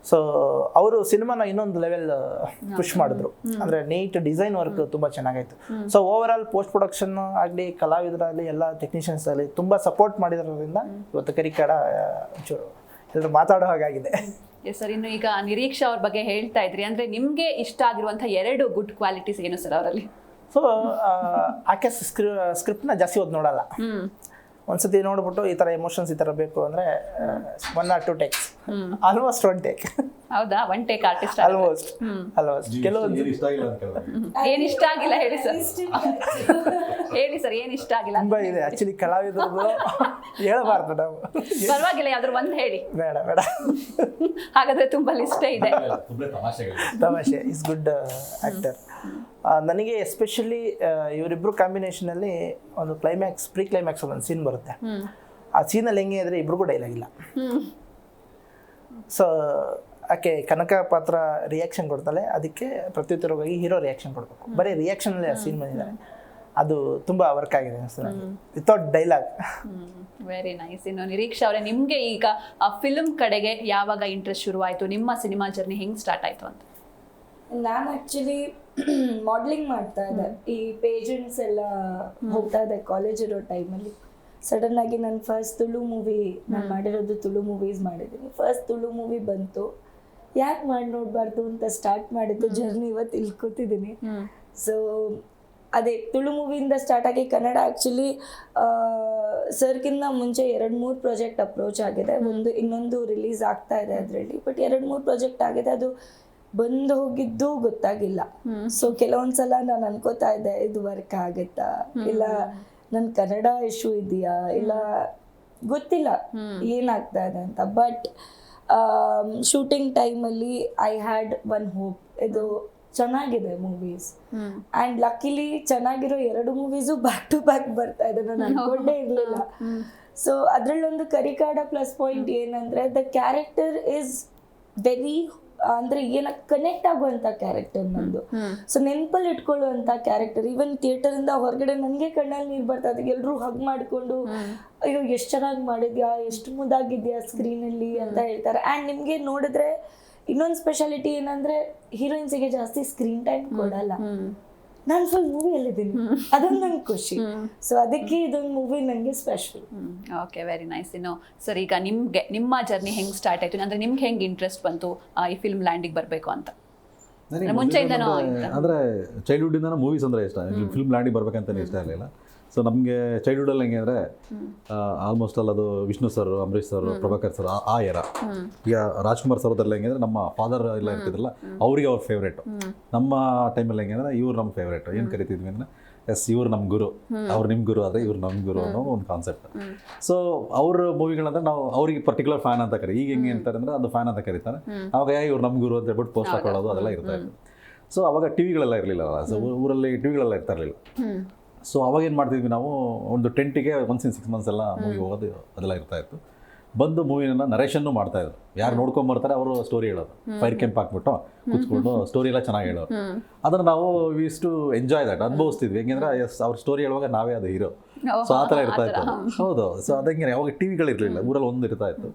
ಸೊ ಅವರು ಸಿನಿಮಾನ ಇನ್ನೊಂದು ಲೆವೆಲ್ ಪುಷ್ ಮಾಡಿದ್ರು, ಅಂದ್ರೆ ನೀಟ್ ಡಿಸೈನ್ ವರ್ಕ್ ತುಂಬಾ ಚೆನ್ನಾಗಾಯ್ತು. So over all post production ಆಗಲಿ, ಕಲಾವಿದರಲ್ಲಿ ಎಲ್ಲ ಟೆಕ್ನಿಷಿಯನ್ಸ್ ಅಲ್ಲಿ ತುಂಬಾ ಸಪೋರ್ಟ್ ಮಾಡಿದ್ರಿಂದ ಇವತ್ತು ಕರಿಕಾಡ ಒಂಚೂರು ಎಲ್ಲರೂ ಮಾತಾಡೋ ಹಾಗಾಗಿದೆ. ಎಸ್ ಸರ್, ಇನ್ನು ಈಗ ನಿರೀಕ್ಷಾ ಅವ್ರ ಬಗ್ಗೆ ಹೇಳ್ತಾ ಇದ್ರಿ, ಅಂದ್ರೆ ನಿಮ್ಗೆ ಇಷ್ಟ ಆಗಿರುವಂತಹ 2 ಗುಡ್ ಕ್ವಾಲಿಟೀಸ್ ಏನು ಸರ್ ಅವರಲ್ಲಿ? ಸೊ ಆಕೆ ಸ್ಕ್ರಿಪ್ಟ್ನ ಜಾಸ್ತಿ ಓದ್ ನೋಡಲ್ಲ. ಒಂದ್ಸತಿ ನೋಡ್ಬಿಟ್ಟು ಈ ತರ ಎಮೋಷನ್ಸ್ ಈ ತರ ಬೇಕು ಅಂದ್ರೆ 1 or 2 ಟೇಕ್ಸ್, ಆಲ್ಮೋಸ್ಟ್ 1 ಟೇಕ್. ಹೌದಾ, 1 ಟೇಕ್ ಆರ್ಟಿಸ್ಟ್ ಆಲ್ಮೋಸ್ಟ್ ಕೆಲವೊಂದು ಏನ್ ಇಷ್ಟ ಆಗಿಲ್ಲ ಹೇಳಿ ಸರ್. ಹೇಳಿ ಸರ್, ಏನ್ ಇಷ್ಟ ಆಗಿಲ್ಲ? ತುಂಬಾ ಇದೆ ಆಕ್ಚುಲಿ ಕಲಾವಿದರದು, ಹೇಳಬಾರ್ದು ನಾವು. ಪರವಾಗಿಲ್ಲ, ಯಾವ್ದಾದ್ರು ಒಂದ್ ಹೇಳಿ. ಬೇಡ ಹಾಗಾದ್ರೆ ತುಂಬಾ ಲಿಸ್ಟೇ ಇದೆ. ತಮಾಷೆ ಇಸ್ ಗುಡ್ ಆಕ್ಟರ್. ನನಗೆ ಎಸ್ಪೆಷಲಿ ಇವರಿಬ್ರು ಕಾಂಬಿನೇಷನ್ ಅಲ್ಲಿ ಒಂದು ಪ್ರೀ ಕ್ಲೈಮ್ಯಾಕ್ಸ್ ಒಂದು ಸೀನ್ ಬರುತ್ತೆ. ಆ ಸೀನಲ್ಲಿ ಹೆಂಗೆ ಇದ್ರೆ ಇಬ್ರಿಗೂ ಡೈಲಾಗ್ ಇಲ್ಲ. ಸೊ ಆಕೆ ಕನಕ ಪಾತ್ರ ರಿಯಾಕ್ಷನ್ ಕೊಡ್ತಾಳೆ, ಅದಕ್ಕೆ ಪ್ರತ್ಯುತ್ತರವಾಗಿ ಹೀರೋ ರಿಯಾಕ್ಷನ್ ಕೊಡ್ಬೇಕು. ಬರೀ ರಿಯಾಕ್ಷನ್ ಅಲ್ಲಿ ಆ ಸೀನ್ ಬಂದಿದ್ದಾರೆ, ಅದು ತುಂಬಾ ವರ್ಕ್ ಆಗಿದೆ ವಿತೌಟ್ ಡೈಲಾಗ್. Very nice. ಇನ್ನು ನಿರೀಕ್ಷಾ ಅವರೇ, ನಿಮ್ಗೆ ಈಗ ಆ ಫಿಲ್ಮ್ ಕಡೆಗೆ ಯಾವಾಗ ಇಂಟ್ರೆಸ್ಟ್ ಶುರುವಾಯ್ತು? ನಿಮ್ಮ ಸಿನಿಮಾ ಜರ್ನಿ ಹೆಂಗ್ ಸ್ಟಾರ್ಟ್ ಆಯ್ತು ಅಂತ? ನಾನು ಆ್ಯಕ್ಚುಲಿ ಮಾಡ್ಲಿಂಗ್ ಮಾಡ್ತಾ ಇದ್ದೆ, ಈ ಪೇಜೆಂಟ್ಸ್ ಎಲ್ಲ ಹೋಗ್ತಾ ಇದ್ದೆ ಕಾಲೇಜ್ ಇರೋ ಟೈಮಲ್ಲಿ. ಸಡನ್ ಆಗಿ ನನ್ನ ಫಸ್ಟ್ ತುಳು ಮೂವಿ, ನಾನು ಮಾಡಿರೋದು ತುಳು ಮೂವೀಸ್ ಮಾಡಿದ್ದೀನಿ, ಫಸ್ಟ್ ತುಳು ಮೂವಿ ಬಂತು. ಯಾಕೆ ಮಾಡಿ ನೋಡಬಾರ್ದು ಅಂತ ಸ್ಟಾರ್ಟ್ ಮಾಡಿದ್ದು ಜರ್ನಿ ಇವತ್ತು ಇಲ್ಲಿ ಕೂತಿದ್ದೀನಿ. ಸೊ ಅದೇ ತುಳು ಮೂವಿಯಿಂದ ಸ್ಟಾರ್ಟ್ ಆಗಿ ಕನ್ನಡ ಆ್ಯಕ್ಚುಲಿ ಸರ್ಕಿಂತ ಮುಂಚೆ 2-3 ಪ್ರಾಜೆಕ್ಟ್ ಅಪ್ರೋಚ್ ಆಗಿದೆ. ಇನ್ನೊಂದು ರಿಲೀಸ್ ಆಗ್ತಾ ಇದೆ ಅದರಲ್ಲಿ, ಬಟ್ 2-3 ಪ್ರಾಜೆಕ್ಟ್ ಆಗಿದೆ, ಅದು ಬಂದು ಹೋಗಿದ್ದು ಗೊತ್ತಾಗಿಲ್ಲ. ಸೊ ಕೆಲವೊಂದ್ಸಲ ನಾನು ಅನ್ಕೋತಾ ಇದ್ದೆ, ಇದು ವರ್ಕ್ ಆಗುತ್ತಾ ಇಲ್ಲ, ನನ್ನ ಕನ್ನಡ ಇಶ್ಯೂ ಇದೆಯಾ ಇಲ್ಲ, ಗೊತ್ತಿಲ್ಲ ಏನಾಗ್ತಾ ಇದೆ ಅಂತ. ಬಟ್ ಶೂಟಿಂಗ್ ಟೈಮಲ್ಲಿ ಐ ಹ್ಯಾಡ್ ಒನ್ ಹೋಪ್, ಇದು ಚೆನ್ನಾಗಿದೆ ಮೂವೀಸ್. ಆ್ಯಂಡ್ ಲಕ್ಕಿಲಿ ಚೆನ್ನಾಗಿರೋ 2 ಮೂವೀಸು ಬ್ಯಾಕ್ ಟು ಬ್ಯಾಕ್ ಬರ್ತಾ ಇದೆ, ನಾನು ಅನ್ಕೊಂಡೇ ಇರಲಿಲ್ಲ. ಸೊ ಅದರಲ್ಲೊಂದು ಕರಿಕಾಡ ಪ್ಲಸ್ ಪಾಯಿಂಟ್ ಏನಂದರೆ, ದ ಕ್ಯಾರೆಕ್ಟರ್ ಈಸ್ ವೆರಿ, ಅಂದ್ರೆ ಕನೆಕ್ಟ್ ಆಗುವಂತ ಕ್ಯಾರೆಕ್ಟರ್ ನಂದು. ಸೊ ನೆನಪಲ್ಲಿ ಇಟ್ಕೊಳ್ಳುವಂತ ಕ್ಯಾರೆಕ್ಟರ್. ಈವನ್ ಥಿಯೇಟರ್ ಇಂದ ಹೊರಗಡೆ ನನಗೆ ಕಣ್ಣಲ್ಲಿ ನೀರು ಬರ್ತಾ ಇದೆ, ಎಲ್ಲರೂ ಹಗ್ ಮಾಡ್ಕೊಂಡು ಅಯ್ಯೋ ಎಷ್ಟು ಚೆನ್ನಾಗಿ ಮಾಡಿದ್ಯಾ, ಎಷ್ಟು ಮುದ್ದಾಗಿದ್ಯಾ ಸ್ಕ್ರೀನಲ್ಲಿ ಅಂತ ಹೇಳ್ತಾರೆ. ಆ್ಯಂಡ್ ನಿಮ್ಗೆ ನೋಡಿದ್ರೆ ಇನ್ನೊಂದು ಸ್ಪೆಷಾಲಿಟಿ ಏನಂದ್ರೆ, ಹೀರೋಯಿನ್ಸಿಗೆ ಜಾಸ್ತಿ ಸ್ಕ್ರೀನ್ ಟೈಮ್ ಕೊಡಲ್ಲ. ನಾನು ಫುಲ್ ಮೂವಿಯಲ್ಲಿದ್ದೀನಿ, ಅದೊಂದು ನಂಗೆ ಖುಷಿ. ಸೊ ಅದಕ್ಕೆ ಇದೊಂದು ಮೂವಿ ನನಗೆ ಸ್ಪೆಷಲ್. Okay, very nice. ಇನ್ನು ಸರ್, ಈಗ ನಿಮ್ಮ ಜರ್ನಿ ಹೆಂಗ್ ಸ್ಟಾರ್ಟ್ ಆಯ್ತು, ಅಂದ್ರೆ ನಿಮ್ಗೆ ಹೆಂಗ್ ಇಂಟ್ರೆಸ್ಟ್ ಬಂತು ಈ ಫಿಲ್ಮ್ ಲ್ಯಾಂಡಿಗೆ ಬರಬೇಕು ಅಂತ? ಮುಂಚೆಯಿಂದನೂ ಅಂದರೆ ಚೈಲ್ಡ್ಹುಡ್ಡಿಂದ ಮೂವೀಸ್ ಅಂದರೆ ಇಷ್ಟ, ಫಿಲ್ಮ್ ಲ್ಯಾಂಡಿಗೆ ಬರ್ಬೇಕಂತ ಇಷ್ಟ ಇರಲಿಲ್ಲ. ಸೊ ನಮಗೆ ಚೈಲ್ಡ್ಹುಡ್ಡಲ್ಲಿ ಹೆಂಗೆ ಅಂದರೆ ಆಲ್ಮೋಸ್ಟ್ ಅಲ್ಲಿ ಅದು Vishnu sir, Ambareesh sir, Prabhakar sir ಆ ಏರ. ಈಗ ರಾಜ್ಕುಮಾರ್ ಸರ್ ಅದೆಲ್ಲ ಹೆಂಗೆ ಅಂದರೆ ನಮ್ಮ ಫಾದರ್ ಎಲ್ಲ ಇರ್ತಿದ್ರಲ್ಲ, ಅವ್ರಿಗೆ ಅವ್ರ ಫೇವ್ರೇಟು. ನಮ್ಮ ಟೈಮಲ್ಲಿ ಹೆಂಗೆ ಅಂದರೆ ಇವ್ರು ನಮ್ಮ ಫೇವ್ರೇಟು. ಏನು ಕರಿತಿದ್ವಿ ಅಂದರೆ, ಎಸ್ ಇವ್ರು ನಮ್ಮ ಗುರು, ಅವ್ರು ನಿಮ್ಮ ಗುರು ಆದರೆ ಇವ್ರು ನಮ್ಮ ಗುರು ಅನ್ನೋ ಒಂದು ಕಾನ್ಸೆಪ್ಟ್. ಸೊ ಅವ್ರ ಮೂವಿಗಳಂದ್ರೆ ನಾವು ಅವ್ರಿಗೆ ಪರ್ಟಿಕ್ಯುಲರ್ ಫ್ಯಾನ್ ಅಂತ ಕರಿ. ಈಗ ಹೆಂಗೆ ಅಂತಾರೆ ಅಂದರೆ, ಅದು ಫ್ಯಾನ್ ಅಂತ ಕರೀತಾರೆ. ಅವಾಗ ಇವ್ರು ನಮ್ಮ ಗುರು ಅಂತ ಹೇಳ್ಬಿಟ್ಟು ಪೋಸ್ಟ್ ಹಾಕೊಳ್ಳೋದು ಅದೆಲ್ಲ ಇರ್ತಾ ಇತ್ತು. ಸೊ ಅವಾಗ ಟಿವಿಗಳೆಲ್ಲ ಇರಲಿಲ್ಲ, ಸೊ ಊರಲ್ಲಿ ಟಿವಿಗಳೆಲ್ಲ ಇರ್ತಾ ಇರಲಿಲ್ಲ. ಸೊ ಅವಾಗ ಏನು ಮಾಡ್ತಿದ್ವಿ ನಾವು, ಒಂದು ಟೆಂಟಿಗೆ ಒನ್ಸ್ ಇನ್ 6 months ಎಲ್ಲ ಮೂವಿ ಹೋಗೋದು ಅದೆಲ್ಲ ಇರ್ತಾ ಇತ್ತು. ಬಂದು ಮೂವಿನ ನರೇಷನ್ನು ಮಾಡ್ತಾಯಿದ್ರು, ಯಾರು ನೋಡ್ಕೊಂಬರ್ತಾರೆ ಅವರು ಸ್ಟೋರಿ ಹೇಳೋದು, ಫೈರ್ ಕ್ಯಾಂಪ್ ಹಾಕ್ಬಿಟ್ಟು ಕೂತ್ಕೊಂಡು ಸ್ಟೋರಿ ಎಲ್ಲ ಚೆನ್ನಾಗಿ ಹೇಳೋರು. ಅದನ್ನು ನಾವು ಯೂಸ್ ಟು ಎಂಜಾಯ್ ದಟ್, ಅನುಭವಿಸ್ತಿದ್ವಿ. ಹೆಂಗಂದ್ರೆ ಎಸ್ ಅವ್ರ ಸ್ಟೋರಿ ಹೇಳುವಾಗ ನಾವೇ ಅದು ಹೀರೋ. ಸೊ ಆ ಥರ ಇರ್ತಾ ಇತ್ತು. ಹೌದು. ಸೊ ಅದಂಗೆ ಅವಾಗ ಟಿವಿಗಳಿರಲಿಲ್ಲ, ಊರಲ್ಲಿ ಒಂದು ಇರ್ತಾ ಇತ್ತು.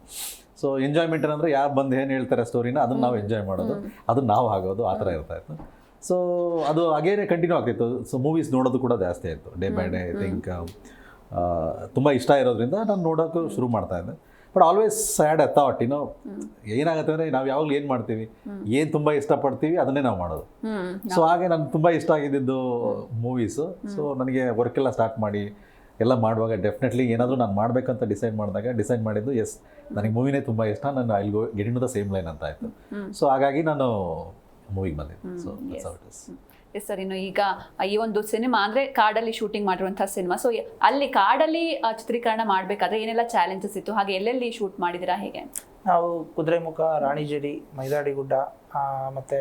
ಸೊ ಎಂಜಾಯ್ಮೆಂಟ್ ಏನಂದರೆ, ಯಾರು ಬಂದು ಏನು ಹೇಳ್ತಾರೆ ಸ್ಟೋರಿನ ಅದನ್ನು ನಾವು ಎಂಜಾಯ್ ಮಾಡೋದು, ಅದನ್ನು ನಾವು ಆಗೋದು, ಆ ಥರ ಇರ್ತಾ ಇತ್ತು. ಸೊ ಅದು ಹಾಗೇನೆ ಕಂಟಿನ್ಯೂ ಆಗ್ತಿತ್ತು. ಸೊ ಮೂವೀಸ್ ನೋಡೋದು ಕೂಡ ಜಾಸ್ತಿ ಆಯಿತು day by day. I think ತುಂಬ ಇಷ್ಟ ಇರೋದ್ರಿಂದ ನಾನು ನೋಡೋಕ್ಕೂ ಶುರು ಮಾಡ್ತಾ ಇದ್ದೆ. But always sad a thought, ಏನಾಗುತ್ತೆ ಅಂದರೆ, ನಾವು ಯಾವಾಗಲೂ ಏನು ಮಾಡ್ತೀವಿ, ಏನು ತುಂಬ ಇಷ್ಟಪಡ್ತೀವಿ ಅದನ್ನೇ ನಾವು ಮಾಡೋದು. ಸೊ ಹಾಗೆ ನನಗೆ ತುಂಬ ಇಷ್ಟ ಆಗಿದ್ದು ಮೂವೀಸು. ಸೊ ನನಗೆ ವರ್ಕೆಲ್ಲ ಸ್ಟಾರ್ಟ್ ಮಾಡಿ ಎಲ್ಲ ಮಾಡುವಾಗ ಡೆಫಿನೆಟ್ಲಿ ಏನಾದರೂ ನಾನು ಮಾಡಬೇಕಂತ ಡಿಸೈಡ್ ಮಾಡಿದ್ದು, ಎಸ್ ನನಗೆ ಮೂವಿನೇ ತುಂಬ ಇಷ್ಟ, ನಾನು I will go get into the same line ಅಂತ ಆಯಿತು. ಸೊ ಹಾಗಾಗಿ ನಾನು ಮೂವಿಗೆ ಬಂದಿದ್ದೆ. ಸೊ ಎಸ್ ಸರ್, ಇನ್ನು ಈಗ ಈ ಒಂದು ಸಿನಿಮಾ ಅಂದರೆ ಕಾಡಲ್ಲಿ ಶೂಟಿಂಗ್ ಮಾಡಿರುವಂಥ ಸಿನಿಮಾ. ಸೊ ಅಲ್ಲಿ ಕಾಡಲ್ಲಿ ಚಿತ್ರೀಕರಣ ಮಾಡಬೇಕಾದ್ರೆ ಏನೆಲ್ಲ ಚಾಲೆಂಜಸ್ ಇತ್ತು, ಹಾಗೆ ಎಲ್ಲೆಲ್ಲಿ ಶೂಟ್ ಮಾಡಿದ್ದೀರಾ, ಹೇಗೆ? ನಾವು ಕುದುರೆಮುಖ, ರಾಣಿಜೇರಿ, ಮೈದಾಡಿಗುಡ್ಡ, ಮತ್ತು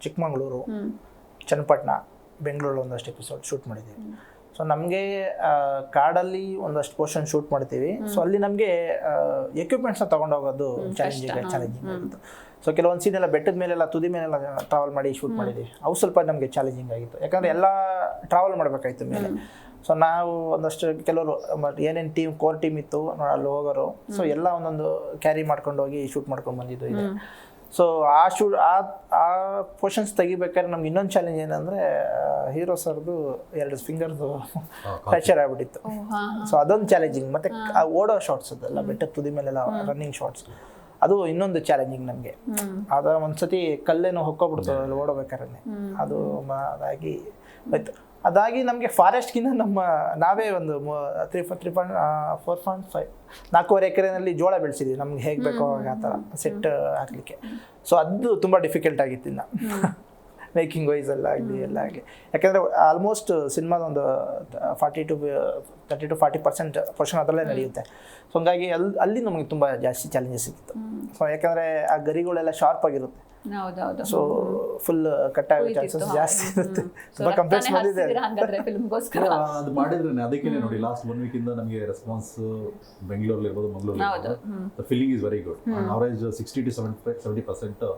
ಚಿಕ್ಕಮಗಳೂರು, ಚನ್ನಪಟ್ಟಣ, ಬೆಂಗಳೂರು ಒಂದಷ್ಟು ಎಪಿಸೋಡ್ ಶೂಟ್ ಮಾಡಿದ್ದೀವಿ. ಸೊ ಸೊ ನಮಗೆ ಕಾಡಲ್ಲಿ ಒಂದಷ್ಟು ಪೋರ್ಷನ್ ಶೂಟ್ ಮಾಡ್ತೀವಿ. ಸೊ ಅಲ್ಲಿ ನಮಗೆ ಎಕ್ವಿಪ್ಮೆಂಟ್ಸ್ನ ತೊಗೊಂಡೋಗೋದು ಚಾಲೆಂಜಿಂಗ್ ಆಗಿತ್ತು. ಸೊ ಕೆಲವೊಂದು ಸೀನ್ ಎಲ್ಲ ಬೆಟ್ಟದ ಮೇಲೆಲ್ಲ ತುದಿ ಮೇಲೆಲ್ಲ ಟ್ರಾವೆಲ್ ಮಾಡಿ ಶೂಟ್ ಮಾಡಿದ್ದೀವಿ. ಅವು ಸ್ವಲ್ಪ ನಮಗೆ ಚಾಲೆಂಜಿಂಗ್ ಆಗಿತ್ತು, ಯಾಕಂದರೆ ಎಲ್ಲ ಟ್ರಾವೆಲ್ ಮಾಡಬೇಕಾಯ್ತು ಮೇಲೆ. ಸೊ ನಾವು ಒಂದಷ್ಟು ಕೆಲವರು ಏನೇನು ಕೋರ್ ಟೀಮ್ ಇತ್ತು ಅಲ್ಲಿ ಹೋಗೋರು, ಸೊ ಎಲ್ಲ ಒಂದೊಂದು ಕ್ಯಾರಿ ಮಾಡ್ಕೊಂಡು ಹೋಗಿ ಶೂಟ್ ಮಾಡ್ಕೊಂಡು ಬಂದಿದ್ದು ಇದೆ. ಸೊ ಆ ಪೋರ್ಷನ್ಸ್ ತೆಗಿಬೇಕಾದ್ರೆ ನಮ್ಗೆ ಇನ್ನೊಂದು ಚಾಲೆಂಜ್ ಏನಂದರೆ ಹೀರೋ ಸರ್ದು 2 ಫಿಂಗರ್ದು ಫ್ರ್ಯಾಕ್ಚರ್ ಆಗ್ಬಿಟ್ಟಿತ್ತು. ಸೊ ಅದೊಂದು ಚಾಲೆಂಜಿಂಗ್. ಮತ್ತು ಓಡೋ ಶಾರ್ಟ್ಸ್ ಅದೆಲ್ಲ ಬೆಟ್ಟದ ತುದಿ ಮೇಲೆಲ್ಲ ರನ್ನಿಂಗ್ ಶಾರ್ಟ್ಸ್, ಅದು ಇನ್ನೊಂದು ಚಾಲೆಂಜಿಂಗ್ ನಮಗೆ. ಅದ ಒಂದ್ಸತಿ ಕಲ್ಲೇನೋ ಹೊಕ್ಕೋಗ್ಬಿಡ್ತು ಅಲ್ಲಿ ಓಡಬೇಕಾದ್ರೆ, ಅದು ಅದಾಗಿ ಆಯ್ತು. ಅದಾಗಿ ನಮಗೆ ಫಾರೆಸ್ಟ್ಗಿಂತ ನಾವೇ ಒಂದು 4.5 ಎಕರೆನಲ್ಲಿ ಜೋಳ ಬೆಳೆಸಿದ್ವಿ, ನಮ್ಗೆ ಹೇಗೆ ಬೇಕೋ ಆ ಥರ ಸೆಟ್ ಹಾಕಲಿಕ್ಕೆ. ಸೊ ಅದು ತುಂಬ ಡಿಫಿಕಲ್ಟ್ ಆಗಿತ್ತು ಇನ್ನು ಮೇಕಿಂಗ್ ವೈಸ್ ಎಲ್ಲ ಆಗಿ. ಯಾಕೆಂದರೆ ಆಲ್ಮೋಸ್ಟ್ ಸಿನಿಮಾದ ಒಂದು 30-40% ಪೋರ್ಷನ್ ಅದರಲ್ಲೇ ನಡೆಯುತ್ತೆ. ಸೊ ಹಂಗಾಗಿ ಅಲ್ಲಿ ನಮಗೆ ತುಂಬ ಜಾಸ್ತಿ ಚಾಲೆಂಜಸ್ ಇತ್ತು. ಸೊ ಯಾಕಂದರೆ ಆ ಗರಿಗಳೆಲ್ಲ ಶಾರ್ಪ್ ಆಗಿರುತ್ತೆ. ಸೊ ಫುಲ್ ಕಟ್ ಆಗೋ ಚಾನ್ಸಸ್ ಜಾಸ್ತಿ ಇರುತ್ತೆ. ತುಂಬ ಕಂಪ್ಲೇಂಟ್ಸ್ ಬಂದಿದೆ ಅದು ಮಾಡಿದ್ರೆ. ಅದಕ್ಕೆ ನೋಡಿ ಲಾಸ್ಟ್ 1 ವೀಕ್ ಇಂದ ನಮಗೆ ರೆಸ್ಪಾನ್ಸ್ ಬೆಂಗಳೂರಲ್ಲಿ ಇರ್ಬೋದು, ಮಂಗಳೂರಲ್ಲಿ filling is very good. Average 60-70%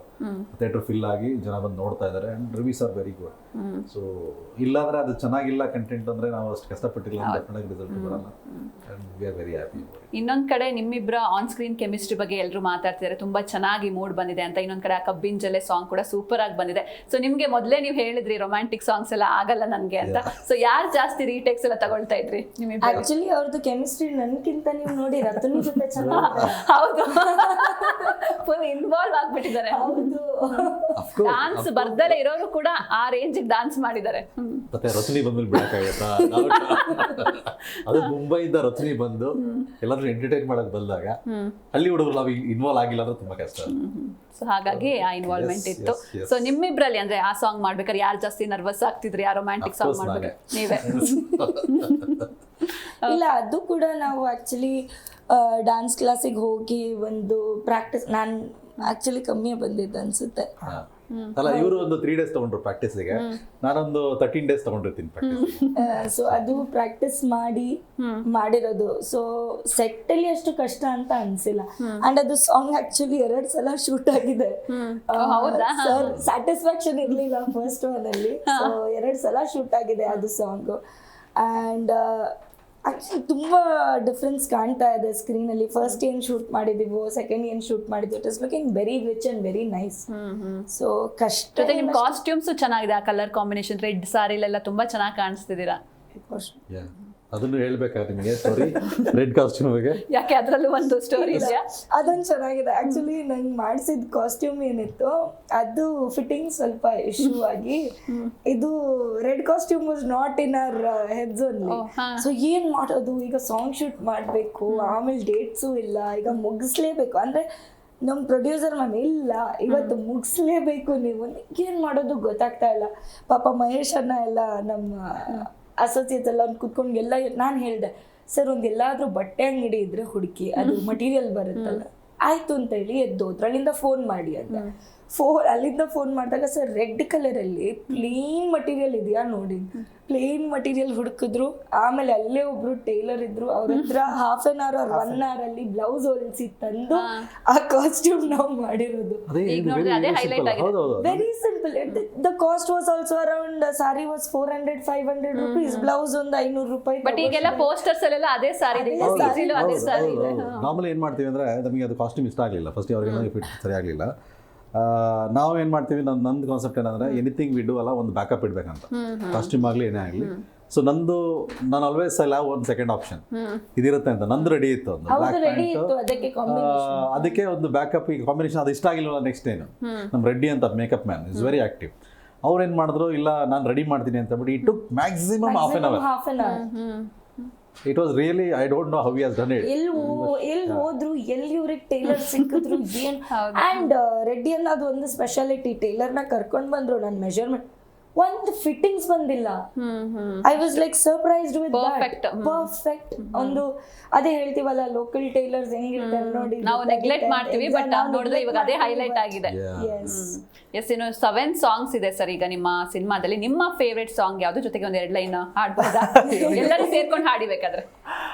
theatre fill ಆಗಿ ಜನ ಬಂದು ನೋಡ್ತಾ ಇದ್ದಾರೆ. And reviews are very good. So ಇಲ್ಲಾಂದ್ರೆ ಅದು ಚೆನ್ನಾಗಿಲ್ಲ ಕಂಟೆಂಟ್ ಅಂದ್ರೆ ನಾವು ಅಷ್ಟು ಕಷ್ಟಪಟ್ಟಿಲ್ಲ, ಡೆಫಿನೆಟ್ ರಿಸಲ್ಟ್ ಬರಲ್ಲ. And we are very happy. ಇನ್ನೊಂದ್ ಕಡೆ ನಿಮ್ಮಿಬ್ಬರ ಆನ್ ಸ್ಕ್ರೀನ್ ಕೆಮಿಸ್ಟ್ರಿ ಬಗ್ಗೆ ಎಲ್ಲರೂ ಮಾತಾಡ್ತಿದ್ದಾರೆ, ತುಂಬಾ ಚೆನ್ನಾಗಿ ಮೂಡ್ ಬಂದಿದೆ ಅಂತ. ಇನ್ನೊಂದ್ ಕಡೆ ಆ ಕಬ್ಬಿನ ಜಲೆ ಸಾಂಗ್ ಕೂಡ ಸೂಪರ್ ಆಗಿ ಬಂದಿದೆ. ಸೊ ನಿಮ್ಗೆ ಮೊದಲೇ ನೀವು ಹೇಳಿದ್ರಿ ರೊಮ್ಯಾಂಟಿಕ್ ಸಾಂಗ್ಸ್ ಎಲ್ಲ ಆಗಲ್ಲ ನನ್ಗೆ ಅಂತ. ಸೊ ಯಾರು ಜಾಸ್ತಿ ರೀಟೇಕ್ಸ್ ಎಲ್ಲ ತಗೊಳ್ತಾ ಇದ್ರಿ? ಆಕ್ಚುಲಿ ಅವ್ರದ್ದು ಕೆಮಿಸ್ಟ್ರಿ ನನ್ಕಿಂತ ನೀವು ನೋಡಿ ರತನ್ ಜೊತೆ ಚೆನ್ನಾಗಿ ಹೌದು, ಫುಲ್ ಇನ್ವಾಲ್ವ್ ಆಗ್ಬಿಟ್ಟಿದ್ದಾರೆ. ಹೌದು, ಡಾನ್ಸ್ ಬರ್ದಲೇ ಇರೋರು ಕೂಡ ಆ ರೇಂಜ್ ಡಾನ್ಸ್ ಮಾಡಿದ್ದಾರೆ. ಮತ್ತೆ ರಚನಿ ಬಂದ್ಮೇಲೆ ಬಿಡಕ್ಕಾಗತ್ತಾ? ಅದು ಮುಂಬೈಯಿಂದ ರಚನಿ ಬಂದು ಎಲ್ಲಾದ್ರೂ ಎಂಟರ್ಟೈನ್ ಮಾಡಕ್ ಬಂದಾಗ ಹಳ್ಳಿ ಹುಡುಗರು ನಾವು ಇನ್ವಾಲ್ವ್ ಆಗಿಲ್ಲ ಅಂದ್ರೆ ತುಂಬಾ ಕಷ್ಟ. ಸೊ ಹಾಗಾಗಿ ಆ ಇನ್ವಾಲ್ವ್ಮೆಂಟ್ ಇತ್ತು. ಸೊ ನಿಮ್ಮಿಬ್ರಲ್ಲಿ ಅಂದ್ರೆ ಆ ಸಾಂಗ್ ಮಾಡ್ಬೇಕಾದ್ರೆ ಯಾರು ಜಾಸ್ತಿ ನರ್ವಸ್ ಆಗ್ತಿದ್ರಿ? ಆ ರೊಮ್ಯಾಂಟಿಕ್ ಸಾಂಗ್ ಮಾಡ್ಬೇಕು ನೀವೇ? ಇಲ್ಲ, ಅದು ಕೂಡ ನಾವು ಆಕ್ಚುಲಿ ಡಾನ್ಸ್ ಕ್ಲಾಸಿಗೆ ಹೋಗಿ ಒಂದು ಪ್ರಾಕ್ಟೀಸ್, ನಾನು ಆಕ್ಚುಲಿ ಕಮ್ಮಿ ಬಂದಿದ್ದು ಅನ್ಸುತ್ತೆ. ಅಲ್ಲ, ಇವರು ಒಂದು 3 days ತಗೊಂಡ್ರು ಪ್ರಾಕ್ಟೀಸ್ಗೆ, ನಾನೊಂದು 13 days ತಗೊಂಡಿರ್ತೀನಿ ಪ್ರಾಕ್ಟೀಸ್. ಸೊ ಅದು ಪ್ರಾಕ್ಟೀಸ್ ಮಾಡಿರೋದು. ಸೊ ಸೆಟ್ ಅಲ್ಲಿ ಅಷ್ಟು ಕಷ್ಟ ಅಂತ ಅನ್ಸಿಲ್ಲ. ಅಂಡ್ ಅದು ಸಾಂಗ್ ಆಕ್ಚುಲಿ 2 ಸಲ ಶೂಟ್ ಆಗಿದೆ. ಸರ್ ಸ್ಯಾಟಿಸ್ಫ್ಯಾಕ್ಷನ್ ಇರ್ಲಿಲ್ಲ ಫಸ್ಟ್ ಒನ್ ಅಲ್ಲಿ. ಸೊ 2 ಸಲ ಶೂಟ್ ಆಗಿದೆ ಅದು ಸಾಂಗ್. ಅಂಡ್ ಆಕ್ಚುಲಿ ತುಂಬಾ ಡಿಫ್ರೆನ್ಸ್ ಕಾಣ್ತಾ ಇದೆ ಸ್ಕ್ರೀನ್ ಅಲ್ಲಿ. ಫಸ್ಟ್ ಏನ್ ಶೂಟ್ ಮಾಡಿದೀವೋ, ಸೆಕೆಂಡ್ ಏನ್ ಶೂಟ್ ಮಾಡಿದ್ವಿ, it is looking very rich and very nice. So ಕಷ್ಟ. ಜೊತೆ ನಿಮ್ ಕಾಸ್ಟ್ಯೂಮ್ಸ್ ಚೆನ್ನಾಗಿದೆ, ಆ ಕಲರ್ ಕಾಂಬಿನೇಷನ್ ರೆಡ್ ಸಾರಿಲೆಲ್ಲ ತುಂಬಾ ಚೆನ್ನಾಗಿ ಕಾಣಿಸ್ತಿದ್ದೀರಾ. ಅದನ್ನು ಹೇಳ್ಬೇಕಾದ್ರೆ ನಿಮಗೆ ಸ್ಟೋರಿ ರೆಡ್ ಕಾಸ್ಟ್ಯೂಮ್ ಬಗ್ಗೆ? ಯಾಕೆ ಅದ್ರಲ್ಲೂ ಒಂದು ಸ್ಟೋರಿ ಇದೆಯಾ? ಅದೊಂದು ಚೆನ್ನಾಗಿದೆ. ಆಕ್ಚುಲಿ ನಂಗೆ ಮಾಡಿಸಿದ ಕಾಸ್ಟ್ಯೂಮ್ ಏನಿತ್ತು ಅದು ಫಿಟ್ಟಿಂಗ್ ಸ್ವಲ್ಪ ಇಶ್ಯೂ ಆಗಿ, ಇದು red costume was not in our heads only. So ಏನ್ ಮಾಡೋದು ಈಗ? ಸಾಂಗ್ ಶೂಟ್ ಮಾಡಬೇಕು, ಆಮೇಲೆ ಡೇಟ್ಸು ಇಲ್ಲ, ಈಗ ಮುಗಿಸ್ಲೇಬೇಕು ಅಂದ್ರೆ ನಮ್ಮ ಪ್ರೊಡ್ಯೂಸರ್ ಮ್ಯಾಮ್ ಇಲ್ಲ ಇವತ್ತು ಮುಗಿಸ್ಲೇಬೇಕು ನೀವು, ಏನು ಮಾಡೋದು ಗೊತ್ತಾಗ್ತಾ ಇಲ್ಲ. ಪಾಪ ಮಹೇಶ್ ಅಣ್ಣ ಎಲ್ಲ ನಮ್ಮ ಅಸೋಸಿಯೇಟ್ಸ್ ಎಲ್ಲ ಒಂದು ಕುತ್ಕೊಂಡು ಎಲ್ಲ ನಾನು ಹೇಳಿದೆ, ಸರ್ ಒಂದು ಎಲ್ಲಾದರೂ ಬಟ್ಟೆ ಅಂಗಡಿ ಇದ್ರೆ ಹುಡುಕಿ, ಅದು ಮಟೀರಿಯಲ್ ಬರುತ್ತಲ್ಲ. ಆಯಿತು ಅಂತೇಳಿ ಎದ್ದೋದ್ರು. ಅಲ್ಲಿಂದ ಫೋನ್ ಮಾಡಿ ಅಂತ ಅಲ್ಲಿಂದ ಫೋನ್ ಮಾಡಿದಾಗ, ಸರ್ ರೆಡ್ ಕಲರಲ್ಲಿ ಪ್ಲೇನ್ ಮಟೀರಿಯಲ್ ಇದೆಯಾ ನೋಡಿ. ಪ್ಲೇನ್ ಮಟೀರಿಯಲ್ ಹುಡುಕಿದ್ರು. ಆಮೇಲೆ ಅಲ್ಲೇ ಒಬ್ರು ಟೈಲರ್ ಇದ್ರು, ಅವ್ರ ಹತ್ರ 1/2 hour or 1 hour ಅಲ್ಲಿ ಬ್ಲೌಸ್ ಹೊಲಿಸಿ ತಂದು ಆ ಕಾಸ್ಟ್ಯೂಮ್ ನಾವು ಮಾಡಿರೋದು. Very simple. The cost was also around, sorry was 400-500 rupees, blouse ಒಂದು 500 ರೂಪಾಯಿ. ಬಟ್ ಈಗೆಲ್ಲ ಪೋಸ್ಟರ್ಸ್ ಅಲ್ಲೆಲ್ಲ ಅದೇ ಸಾರಿ ಇದೆ. ನಾರ್ಮಲಿ ಏನ್ ಮಾಡ್ತೀವಿ ಅಂದ್ರೆ, ನಮಗೆ ಅದು ಕಾಸ್ಟ್ಯೂಮ್ ಇಷ್ಟ ಆಗಲಿಲ್ಲ ಫಸ್ಟ್, ಅವ್ರಿಗೆ ಫಿಟ್ ಸರಿ ಆಗಲಿಲ್ಲ. ನಾವು ಏನು ಮಾಡ್ತೀವಿ, ನಂದು ಕಾನ್ಸೆಪ್ಟ್ ಏನಂದರೆ ಎನಿಥಿಂಗ್ ವಿ ಡೂ ಅಲ್ಲ ಒಂದು ಬ್ಯಾಕಪ್ ಇಡಬೇಕಂತ, ಕಾಸ್ಟ್ಯೂಮ್ ಆಗಲಿ ಏನೇ ಆಗಲಿ. ಸೊ ನಾನು ಆಲ್ವೇಸ್ ಐ ಹ್ಯಾವ್ ಒಂದು ಸೆಕೆಂಡ್ ಆಪ್ಷನ್ ಇದಿರುತ್ತೆ ಅಂತ. ನಂದು ರೆಡಿ ಇತ್ತು ಒಂದು ಬ್ಲ್ಯಾಕ್ ಪ್ಯಾಂಟ್, ಅದಕ್ಕೆ ಒಂದು ಬ್ಯಾಕಪ್ ಈ ಕಾಂಬಿನೇಷನ್. ಅದು ಇಷ್ಟ ಆಗಿಲ್ಲ ನೆಕ್ಸ್ಟ್ ಏನು, ನಮ್ಮ ರೆಡ್ಡಿ ಅಂತ makeup man is very active. ಅವ್ರು ಏನು ಮಾಡಿದ್ರು, ಇಲ್ಲ ನಾನು ರೆಡಿ ಮಾಡ್ತೀನಿ ಅಂತ ಬಿಟ್ಟು it took maximum half an hour. It was really, I don't know how he has done it. ಎಲ್ಲಿ ಹೋದ್ರು, ಎಲ್ಲಿ ಇವ್ರಿಗೆ ಟೈಲರ್ ಸಿಕ್ಕಿದ್ರು ಏನ್. ಅಂಡ್ ರೆಡ್ಡಿ ಅನ್ನೋದು ಒಂದು ಸ್ಪೆಷಾಲಿಟಿ. ಟೈಲರ್ನ ಕರ್ಕೊಂಡು ಬಂದ್ರು, ನನ್ನ ಮೆಜರ್ಮೆಂಟ್ ಒಂದು ಫಿಟ್ಟಿಂಗ್ಸ್ ಬಂದಿಲ್ಲ. I was like surprised with Perfect. Perfect. ಒಂದು ಅದೇ ಹೇಳ್ತೀವಲ್ಲ ಲೋಕಲ್ ಟೈಲರ್ಸ್ ಹೆಂಗಿರ್ತಾರೆ ನೋಡಿ, ನಾವು ನೆಗ್ಲೆಕ್ಟ್ ಮಾಡ್ತೀವಿ, ಬಟ್ ನೋಡಿದ್ರೆ ಇವಾಗ ಅದೇ ಹೈಲೈಟ್ ಆಗಿದೆ. ಎಸ್, ಇನ್ನು 7 ಸಾಂಗ್ಸ್ ಇದೆ ಸರ್ ಈಗ ನಿಮ್ಮ ಸಿನಿಮಾದಲ್ಲಿ. ನಿಮ್ಮ ಫೇವ್ರೆಟ್ ಸಾಂಗ್ ಯಾವ್ದು? ಜೊತೆಗೆ ಒಂದ್ 2 ಲೈನ್ ಹಾಡ್ಬೋದಾ? ಎಲ್ಲರೂ ಸೇರ್ಕೊಂಡು ಹಾಡಿಬೇಕಾದ್ರೆ.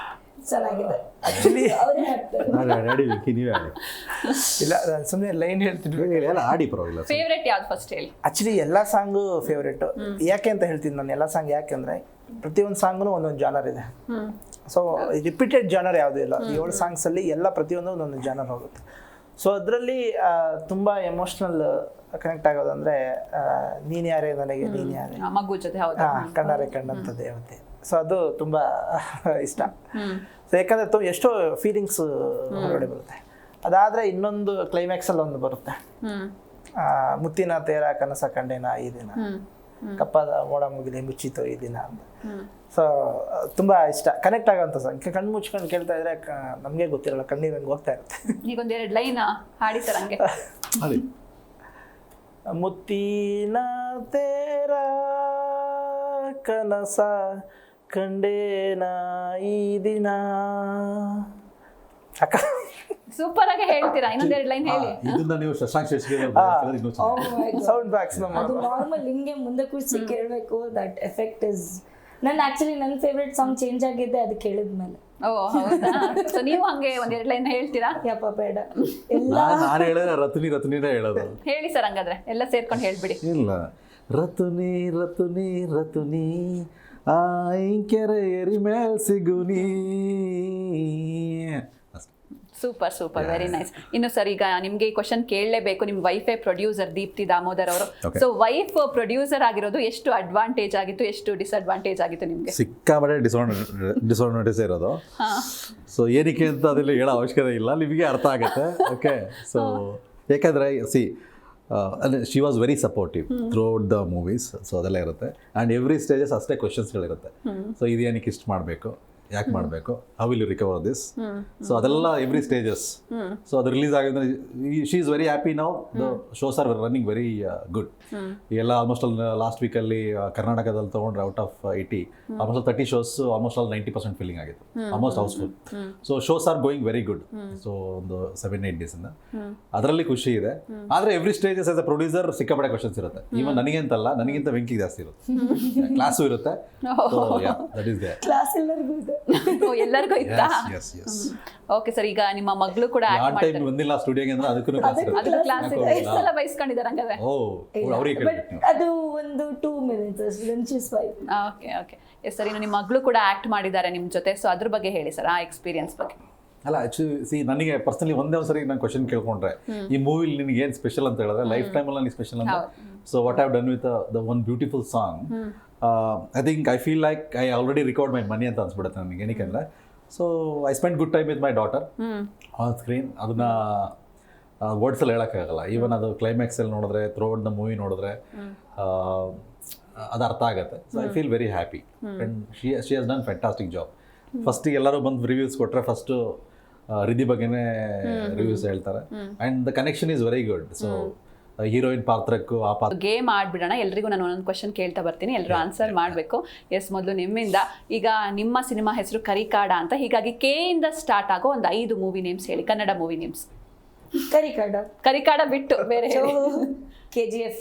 ಚೆನ್ನಾಗಿದೆ. ಆಕ್ಚುಲಿ ಆಡಿ ವಿಕ್ಕಿ, ನೀವೇ ಆಡಿ. ಇಲ್ಲ, ನಾನು ಸುಮ್ಮನೆ ಲೈನ್ ಹೇಳ್ತೀನಿ. ಎಲ್ಲ ಆಡಿ ಪರವಾಗಿಲ್ಲ. ಫೇವ್ರೆಟ್ ಯಾವ್ದು ಫಸ್ಟ್ ಹೇಳಿ. ಆಕ್ಚುಲಿ ಎಲ್ಲ ಸಾಂಗು ಫೇವ್ರೇಟ್. ಯಾಕೆ ಅಂತ ಹೇಳ್ತೀನಿ ನಾನು ಎಲ್ಲ ಸಾಂಗ್ ಯಾಕೆ ಅಂದರೆ ಪ್ರತಿಯೊಂದು ಸಾಂಗ್ನು ಒಂದೊಂದು ಜಾನರ್ ಇದೆ. ಸೊ ರಿಪೀಟೆಡ್ ಜಾನರ್ ಯಾವುದೂ ಇಲ್ಲ. 7 ಸಾಂಗ್ಸಲ್ಲಿ ಎಲ್ಲ ಪ್ರತಿಯೊಂದು ಒಂದೊಂದು ಜಾನರ್ ಹೋಗುತ್ತೆ. ಸೊ ಅದರಲ್ಲಿ ತುಂಬ ಎಮೋಷ್ನಲ್ ಕನೆಕ್ಟ್ ಆಗೋದಂದರೆ ನೀನು ಯಾರೇ ನನಗೆ ನೀನು ಯಾರೇ, ಮಗು ಜೊತೆ. ಹೌದು. ಕಣ್ಣಾರೆ ಕಣ್ಣಂತ ದೇವತೆ. ಸೊ ಅದು ತುಂಬ ಇಷ್ಟ. ಸೊ ಯಾಕಂದರೆ ಎಷ್ಟೋ ಫೀಲಿಂಗ್ಸ್ ಹೊರಗಡೆ ಬರುತ್ತೆ. ಅದಾದರೆ ಇನ್ನೊಂದು ಕ್ಲೈಮ್ಯಾಕ್ಸಲ್ಲಿ ಒಂದು ಬರುತ್ತೆ, ಮುತ್ತಿನ ತೇರ ಕನಸ ಕಂಡೇನ ಈ ದಿನ, ಕಪ್ಪಾದ ಮೋಡ ಮುಗಿಲಿ ಮುಚ್ಚಿತು ಈ ದಿನ ಅಂತ. ಸೊ ತುಂಬ ಇಷ್ಟ, ಕನೆಕ್ಟ್ ಆಗೋಂಥ ಸಾಂಗ್. ಕಣ್ಣು ಮುಚ್ಕೊಂಡು ಕೇಳ್ತಾ ಇದ್ರೆ ನಮಗೆ ಗೊತ್ತಿರಲ್ಲ, ಕಣ್ಣೀರು ಹಂಗೆ ಹೋಗ್ತಾ ಇರುತ್ತೆ. ಈಗ ಒಂದ್ 2 ಲೈನ್ ಹಾಡಿ ಸರ್ ಹಂಗೆ. ಮುತ್ತಿನ ತೇರ ಕನಸ ಕಂಡೇನ ಈ ದಿನ. ಅಕ್ಕ ಸೂಪರ್ ಆಗಿ ಹೇಳ್ತೀರಾ, ಇನ್ನೊಂದ್ 2 ಲೈನ್ ಹೇಳಿ. ಇದನ್ನ ನೀವು ಶಶಾಂಕ್ ಶೆಟ್ಟಿ ಸೌಂಡ್ ಬ್ಯಾಕ್ಸ್ ಅದು ನಾರ್ಮಲ್ ಹಿಂಗೆ ಮುಂದೆ ಕೂರಿಸಿ ಕೇಳಬೇಕು. ದಟ್ ಎಫೆಕ್ಟ್ ಇಸ್ ಆಕ್ಚುಲಿ ನನ್ನ ಫೇವ್ರೆಟ್ ಸಾಂಗ್ ಚೇಂಜ್ ಆಗಿದ್ದೆ ಅದು ಕೇಳಿದ್ಮೇಲೆ. ಓ ಹೌದಾ? ಸೊ ನೀವು ಹಂಗೆ ಒಂದ್ 2 ಲೈನ್ ಹೇಳ್ತೀರಾ? ಯಪ್ಪ ಬೇಡ, ಎಲ್ಲ ನಾನು ಹೇಳಿದ್ರೆ ರತುನಿನೇ ಹೇಳೋದು. ಹೇಳಿ ಸರ್ ಹಂಗಾದ್ರೆ, ಎಲ್ಲ ಸೇರ್ಕೊಂಡು ಹೇಳ್ಬಿಡಿ. ಇಲ್ಲ, ರತುನಿ ರತುನಿ ರತುನಿ ಕೆರೆ ಎರಿ ಮೇಲ್ ಸಿಗುನಿ. Super super, very nice. ಇನ್ನು ಸರ್ ಈಗ ನಿಮ್ಗೆ ಈ ಕ್ವಶನ್ ಕೇಳಲೇಬೇಕು. ನಿಮ್ ವೈಫೇ ಪ್ರೊಡ್ಯೂಸರ್ ದೀಪ್ತಿ ದಾಮೋದರ್ ಅವರು. ಸೊ ವೈಫ್ ಪ್ರೊಡ್ಯೂಸರ್ ಆಗಿರೋದು ಎಷ್ಟು ಅಡ್ವಾಂಟೇಜ್ ಆಗಿತ್ತು, ಎಷ್ಟು ಡಿಸ್ಅಡ್ವಾಂಟೇಜ್ ಆಗಿತ್ತು ನಿಮ್ಗೆ? ಸಿಕ್ಕಾಬಟ್ಟೆ ಡಿಸ್ಅಡ್ವಾಂಟೇಜ್ ಇರೋದು. ಸೊ ಏನಕ್ಕೆ ಅಂತ ಅದೆಲ್ಲ ಹೇಳೋ ಅವಶ್ಯಕತೆ ಇಲ್ಲ, ನಿಮಗೆ ಅರ್ಥ ಆಗುತ್ತೆ. ಓಕೆ, ಸೊ ಯಾಕಂದರೆ she was very supportive through out the movies. So ಅದೆಲ್ಲ ಇರುತ್ತೆ. ಆ್ಯಂಡ್ ಎವ್ರಿ ಸ್ಟೇಜಸ್ ಅಷ್ಟೇ ಕ್ವಶನ್ಸ್ಗಳಿರುತ್ತೆ. ಸೊ ಇದೇನಕ್ಕೆ ಇಷ್ಟು ಮಾಡಬೇಕು, ಯಾಕೆ ಮಾಡಬೇಕು, how will you recover this. So ಅದೆಲ್ಲ ಎವ್ರಿ ಸ್ಟೇಜಸ್. ಸೊ ಅದು ರಿಲೀಸ್ ಆಗಿದ್ರೆ she is very happy. Now the shows are running very good. ಎಲ್ಲ ಆಲ್ಮೋಸ್ಟ್ ಆಲ್ ಲಾಸ್ಟ್ ವೀಕಲ್ಲಿ ಕರ್ನಾಟಕದಲ್ಲಿ ತೊಗೊಂಡ್ರೆ out of 80 almost 30 shows almost all 90% filling ಆಗಿತ್ತು, almost housefull. So shows are going very good. So ಒಂದು 7-8 ಡೇಸಿಂದ ಅದರಲ್ಲಿ ಖುಷಿ ಇದೆ. ಆದರೆ every stages as a producer ಸಿಕ್ಕಾಪಟ್ಟೆ ಕ್ವಶನ್ಸ್ ಇರುತ್ತೆ. ಈವನ್ ನನಗೇಂತಲ್ಲ, ನನಗಿಂತ ವೆಂಕಿಗೆ ಜಾಸ್ತಿ ಇರುತ್ತೆ. ಕ್ಲಾಸು ಇರುತ್ತೆ. That is there. ಕ್ಲಾಸ್ ಎಲ್ಲರಿಗೂ ಇದೆ. ಎಲ್ಲರಿಗೂ ಇತ್ತಾ? ಓಕೆ ಸರ್, ಈಗ ನಿಮ್ಮ ಮಗಳು ಕೂಡ ಆಕ್ಟ್ ಮಾಡ್ತಾರೆ. ಬಂದಿಲ್ಲ ಸ್ಟುಡಿಯೋಗೆ ಅಂದ್ರೆ ಅದಕ್ಕೂ ಕ್ಲಾಸ್ ಇರುತ್ತೆ. ಅದು ಕ್ಲಾಸ್ ಇದೆ. ಎಷ್ಟು ಸಲ ಬೈಸ್ಕೊಂಡಿದ್ದಾರೆ ಹಂಗಾದ್ರೆ? ಅದು ಒಂದು 2 minutes ಅಷ್ಟೇ. Okay okay, yes sir. ಇನ್ನು ನಿಮ್ಮ ಮಗಳು ಕೂಡ ಆಕ್ಟ್ ಮಾಡಿದ್ದಾರೆ ನಿಮ್ಮ ಜೊತೆ. ಸೊ ಅದ್ರ ಬಗ್ಗೆ ಹೇಳಿ ಸರ್, ಆ ಎಕ್ಸ್ಪೀರಿಯನ್ಸ್ ಬಗ್ಗೆ. ಅಲ್ಲ, ಆಕ್ಚುಲಿ ನನಗೆ ಪರ್ಸನಲಿ ಒಂದೇ ಸರಿ ನಾನು ಕ್ವಶನ್ ಕೇಳ್ಕೊಂಡ್ರೆ, ಈ ಮೂವಿಲಿ ನಿನಗೆ ಏನು ಸ್ಪೆಷಲ್ ಅಂತ ಹೇಳಿದ್ರೆ, ಲೈಫ್ ಟೈಮಲ್ಲಿ ನನಗೆ ಸ್ಪೆಷಲ್ ಅಂತ. So what have done with the one beautiful song, I feel like I already record my money ಅಂತ ಅನ್ಸ್ಬಿಡುತ್ತೆ ನನಗೆ. ಏನಕ್ಕೆ so I spend good time with my daughter on screen. ಅದನ್ನ ವರ್ಡ್ಸಲ್ಲಿ ಹೇಳೋಕ್ಕಾಗಲ್ಲ. ಈವನ್ ಅದು ಕ್ಲೈಮ್ಯಾಕ್ಸಲ್ಲಿ ನೋಡಿದ್ರೆ, ಥ್ರೂ ಔಟ್ ದ ಮೂವಿ ನೋಡಿದ್ರೆ ಅದು ಅರ್ಥ ಆಗುತ್ತೆ. So I feel very happy. And she has done fantastic job. ಫಸ್ಟಿಗೆ ಎಲ್ಲರೂ ಬಂದು ರಿವ್ಯೂಸ್ ಕೊಟ್ಟರೆ ಫಸ್ಟು ರಿಧಿ ಬಗ್ಗೆನೇ ರಿವ್ಯೂಸ್ ಹೇಳ್ತಾರೆ. And the connection is very good. So heroine ಪಾತ್ರಕ್ಕೂ ಆ ಪಾತ್ರ ಗೇಮ್ ಆಡ್ಬಿಡೋಣ. ಎಲ್ರಿಗೂ ನಾನು ಒಂದೊಂದು ಕ್ವಶನ್ ಕೇಳ್ತಾ ಬರ್ತೀನಿ, ಎಲ್ಲರೂ ಆನ್ಸರ್ ಮಾಡಬೇಕು. ಎಸ್, ಮೊದಲು ನಿಮ್ಮಿಂದ. ಈಗ ನಿಮ್ಮ ಸಿನಿಮಾ ಹೆಸರು ಕರಿಕಾಡ ಅಂತ, ಹೀಗಾಗಿ ಕೆ ಇಂದ ಸ್ಟಾರ್ಟ್ ಆಗೋ ಒಂದು 5 ಮೂವಿ ನೇಮ್ಸ್ ಹೇಳಿ, ಕನ್ನಡ ಮೂವಿ ನೇಮ್ಸ್. ಕರಿಕಾಡ ಬಿಟ್ಟು ಬೇರೆ ಹೇಳಿ. KGF,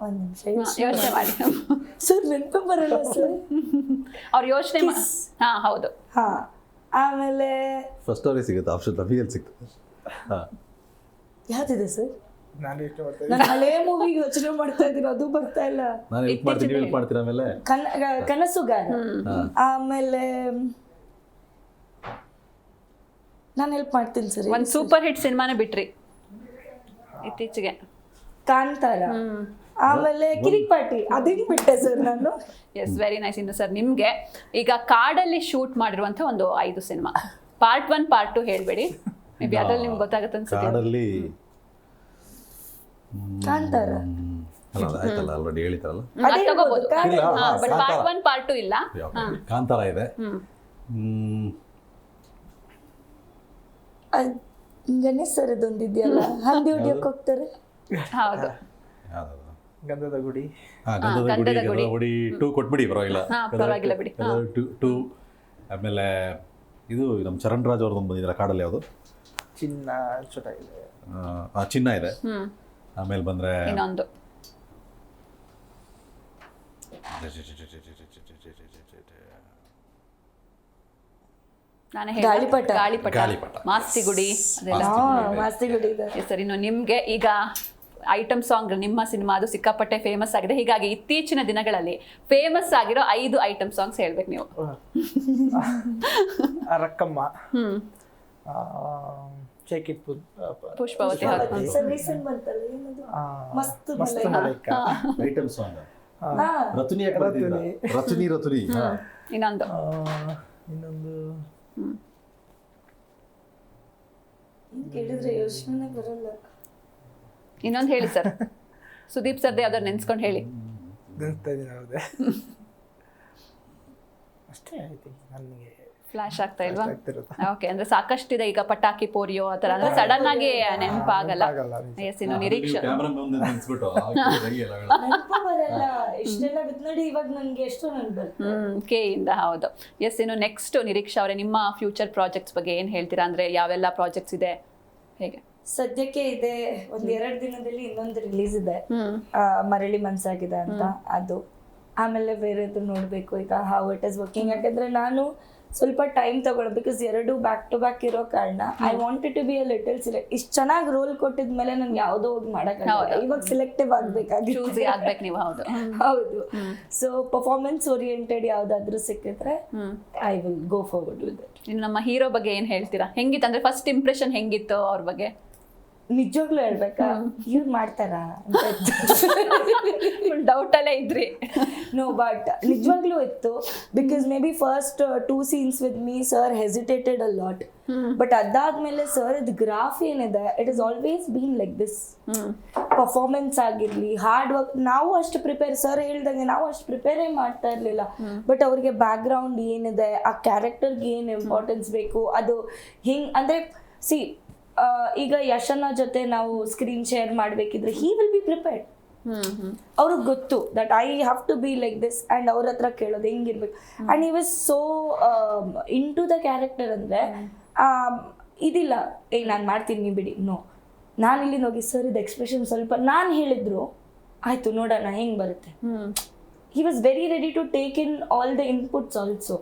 ಒಂದು ನಿಮಿಷ ಯೋಚನೆ ಮಾಡಿ ಸರ್, ನೆನಪು ಬರಲ್ಲ ಸರ್. ಅವ್ರು ಯೋಚನೆ ಹಾ ಹೌದು. ಹಾ, ಆಮೇಲೆ ಫಸ್ಟ್ ಅವರೇ ಸಿಗುತ್ತೆ ಆಪ್ಷನ್, ತಮಿಳಲ್ಲಿ ಸಿಗ್ತದೆ. ಯಾವ್ದಿದೆ ಸರ್? ನಾನು ಎಷ್ಟು ಮಾಡ್ತಾ ನಾನು ಹಳೆ ಮೂವಿ ಯೋಚನೆ ಮಾಡ್ತಾ ಇದ್ದೀನಿ, ಅದು ಬರ್ತಾ ಇಲ್ಲ. ನಾನು ಹೆಲ್ಪ್ ಮಾಡ್ತೀನಿ, ನೀವು ಹೆಲ್ಪ್ ಮಾಡ್ತೀರ. ಆಮೇಲೆ ಕನಸುಗಾರ, ಆಮೇಲೆ ನಾನು ಹೆಲ್ಪ್ ಮಾಡ್ತೀನಿ ಸರ್. ಒಂದು ಸೂಪರ್ ಹಿಟ್ ಸಿನಿಮಾನೇ ಬಿಟ್ರಿ ಇತ್ತೀಚೆಗೆ, ಕಾಂತಾರ. ಆಮೇಲೆ ಕಿರಿಕ್ ಪಾರ್ಟಿ, ಅದನ್ನು ಬಿಟ್ಟೆ ಸರ್ ನಾನು. Yes, very nice. ಇನ್ನು ಸರ್ ನಿಮಗೆ ಈಗ ಕಾಡಲ್ಲಿ ಶೂಟ್ ಮಾಡಿರುವಂಥ ಒಂದು 5 ಸಿನಿಮಾ, ಪಾರ್ಟ್ 1 ಪಾರ್ಟ್ 2 ಹೇಳ್ಬೇಡಿ, ಮೇ ಬಿ ಅದ್ರಲ್ಲಿ ನಿಮ್ಗೆ ಗೊತ್ತಾಗುತ್ತೆ ಅನ್ಸುತ್ತೆ. ಕಾಡಲ್ಲಿ ಕಾಂತಾರ ಆಯ್ತಲ್ಲ, ಆಲ್ರೆಡಿ ಹೇಳಿತಾರಲ್ಲ, ತಗೋಬಹುದು. ಬಟ್ ಪಾರ್ಟ್ 1 ಪಾರ್ಟ್ 2 ಇಲ್ಲ. ಕಾಂತಾರ ಇದೆ. ಗಣೇಶ್ ಸರ್ ಇದೊಂದಿದೆಯಲ್ಲ, ಹಂದಿ ಹೊಡಿಯಕ್ಕೆ ಹೋಗ್ತಾರೆ. ಹೌದು. ಯಾವ್ದು? ಗಂಧದ ಗುಡಿ. ಗಂಧದ ಗುಡಿ 2 ಕೊಟ್ಬಿಡಿ, ಪರವಾಗಿಲ್ಲ. ಪರವಾಗಿಲ್ಲ ಬಿಡಿ. 2 ಆಮೇಲೆ ಇದು ನಮ್ಮ ಚರಣ್ ರಾಜ್ ಅವ್ರದ್ದು ಬಂದಿದ್ದಾರೆ ಕಾಡಲ್ಲಿ, ಯಾವುದು ಚಿನ್ನ ಚೋಟ ಇದೆ, ಚಿನ್ನ ಇದೆ. ಆಮೇಲೆ ಬಂದರೆ ಇನ್ನೊಂದು ನಾನು ಗಾಳಿಪಟ. ಗಾಳಿಪಟ, ಮಾಸ್ತಿಗುಡಿ ಅದೆಲ್ಲ. ಮಾಸ್ತಿಗುಡಿ ಇದೆ. ಸರ್, ಇನ್ನು ನಿಮಗೆ ಈಗ ಐಟಮ್ ಸಾಂಗ್ ನಿಮ್ಮ ಸಿನಿಮಾದು ಸಿಕ್ಕಾಪಟ್ಟೆ ಫೇಮಸ್ ಆಗಿದೆ. ಹೀಗಾಗಿ ಇತ್ತೀಚಿನ ದಿನಗಳಲ್ಲಿ ಫೇಮಸ್ ಆಗಿರೋ 5 ಐಟಮ್ ಸಾಂಗ್ಸ್ ಹೇಳ್ಬೇಕು ನೀವು. ರಕ್ಕಮ್ಮ, ಚೇಕ್ ಇಟ್ ಪುಷ್ಪವತಿ, ರೀಸೆಂಟ್ ಬಂತಲ್ಲ ಏನದು, ಮಸ್ತ್ ಮಸ್ತ್ ಮಲೈಕ ಐಟಮ್ ಸಾಂಗ್. ರತುನಿ ರತುನಿ. ಇನ್ನೊಂದು ಕೇಳಿದ್ರೆ ಯೋಚನೆ ಬರಲ್ಲ. ಇನ್ನೊಂದು ಹೇಳಿ ಸರ್, ಸುದೀಪ್ ಸರ್ದೆ ಯಾವ್ದಾರು ನೆನ್ಸ್ಕೊಂಡು ಹೇಳಿ. ಅಷ್ಟೇ ಐತಿ ನನಗೆ ಫ್ಲಾಶ್ ಆಗ್ತಾ ಇಲ್ವಾ? ಓಕೆ, ಅಂದ್ರೆ ಸಾಕಷ್ಟಿದೆ ಈಗ, ಪಟಾಕಿ ಪೋರಿಯೋ ಆ ಥರ, ಅಂದ್ರೆ ಸಡನ್ ಆಗಿ ನೆನಪಾಗಲ್ಲ. ಎಸ್, ಇನ್ನು ನಿರೀಕ್ಷೆ ನೆನಪು ಬರಲ್ಲ ಇಷ್ಟೆಲ್ಲ ಬಿದ್ದು ನೋಡಿ, ಇವಾಗ ನನಗೆ ಎಷ್ಟು ನೆನಪು ಕೆ ಇಂದ. ಹೌದು. ಎಸ್, ಇನ್ನು ನೆಕ್ಸ್ಟ್ ನಿರೀಕ್ಷಾ ಅವರೇ, ನಿಮ್ಮ ಫ್ಯೂಚರ್ ಪ್ರಾಜೆಕ್ಟ್ಸ್ ಬಗ್ಗೆ ಏನು ಹೇಳ್ತೀರಾ? ಅಂದ್ರೆ ಯಾವೆಲ್ಲ ಪ್ರಾಜೆಕ್ಟ್ಸ್ ಇದೆ, ಹೇಗೆ? ಸದ್ಯಕ್ಕೆ ಇದೆ, ಒಂದ್ 2 ದಿನದಲ್ಲಿ ಇನ್ನೊಂದು ರಿಲೀಸ್ ಇದೆ, ಮರಳಿ ಮನ್ಸಾಗಿದೆ ಅಂತ, ಅದು. ಆಮೇಲೆ ಬೇರೆದು ನೋಡ್ಬೇಕು ಈಗ ಹೌ ಇಟ್ ಇಸ್ ವರ್ಕಿಂಗ್. ಯಾಕಂದ್ರೆ ನಾನು ಸ್ವಲ್ಪ ಟೈಮ್ ತಗೊಳ್ಳ, ಬಿಕಾಸ್ 2 ಬ್ಯಾಕ್ ಟು ಬ್ಯಾಕ್ ಇರೋ ಕಾರಣ I wanted to be a little select. ಇಷ್ಟು ಚೆನ್ನಾಗಿ ರೋಲ್ ಕೊಟ್ಟಿದ್ಮೇಲೆ ನನ್ಗೆ ಯಾವುದೋ ಹೋಗಿ ಮಾಡೋಕ್ಕಾಗಲ್ಲ, ಇವಾಗ ಸಿಲೆಕ್ಟಿವ್ ಆಗ್ಬೇಕು ನೀವು. ಹೌದು ಹೌದು. ಸೊ ಪರ್ಫಾರ್ಮೆನ್ಸ್ ಓರಿಯೆಂಟೆಡ್ ಯಾವ್ದಾದ್ರು ಸಿಕ್ಕಿದ್ರೆ I will go forward with it. ಇನ್ನು ನಮ್ಮ ಹೀರೋ ಬಗ್ಗೆ ಏನ್ ಹೇಳ್ತೀರಾ? ಹೆಂಗಿತ್ತು ಅಂದ್ರೆ ಫಸ್ಟ್ ಇಂಪ್ರೆಷನ್ ಹೆಂಗಿತ್ತು ಅವ್ರ ಬಗ್ಗೆ? ನಿಜವಾಗ್ಲೂ ಹೇಳ್ಬೇಕಾ, ಇವ್ರು ಮಾಡ್ತಾರಾ ಅಂತ ಡೌಟ್ ಅಲ್ಲೇ ಇದ್ರಿ? ನೋ, ಬಟ್ ನಿಜವಾಗ್ಲೂ ಇತ್ತು. Because may be first 2 scenes with me sir hesitated a lot, but ಅದಾದ್ಮೇಲೆ ಸರ್ ಇದು ಗ್ರಾಫ್ ಏನಿದೆ, it is always been like this. Performance ಆಗಿರ್ಲಿ, ಹಾರ್ಡ್ ವರ್ಕ್, ನಾವು ಅಷ್ಟು ಪ್ರಿಪೇರ್, ಸರ್ ಹೇಳ್ದಂಗೆ ನಾವು ಅಷ್ಟು ಪ್ರಿಪೇರೇ ಮಾಡ್ತಾ ಇರ್ಲಿಲ್ಲ. ಬಟ್ ಅವ್ರಿಗೆ ಬ್ಯಾಕ್ ಗ್ರೌಂಡ್ ಏನಿದೆ, ಆ ಕ್ಯಾರೆಕ್ಟರ್ಗೆ ಏನು ಇಂಪಾರ್ಟೆನ್ಸ್ ಬೇಕು, ಅದು ಹಿಂಗ್ ಅಂದ್ರೆ ಸಿ, ಈಗ ಯಶನ ಜೊತೆ ನಾವು ಸ್ಕ್ರೀನ್ ಶೇರ್ ಮಾಡ್ಬೇಕಿದ್ರೆ ಹಿ ವಿಲ್ ಬಿ ಪ್ರಿಪೇರ್ಡ್. ಅವ್ರಿಗೆ ಗೊತ್ತು that I have to be like this, and ಅವ್ರ ಹತ್ರ ಕೇಳೋದು ಹೆಂಗಿರ್ಬೇಕು. And he was so into the character. ಅಂದ್ರೆ ಇದಿಲ್ಲ, ನಾನು ಮಾಡ್ತೀನಿ ಬಿಡಿ, ನೋ, ನಾನು ಇಲ್ಲಿ ಹೋಗಿ ಸರ್ ಇದು ಎಕ್ಸ್ಪ್ರೆಷನ್ ಸ್ವಲ್ಪ ನಾನು ಹೇಳಿದ್ರು ಆಯ್ತು ನೋಡೋಣ ಹೆಂಗ್ ಬರುತ್ತೆ. He was very ready to take in all the inputs also.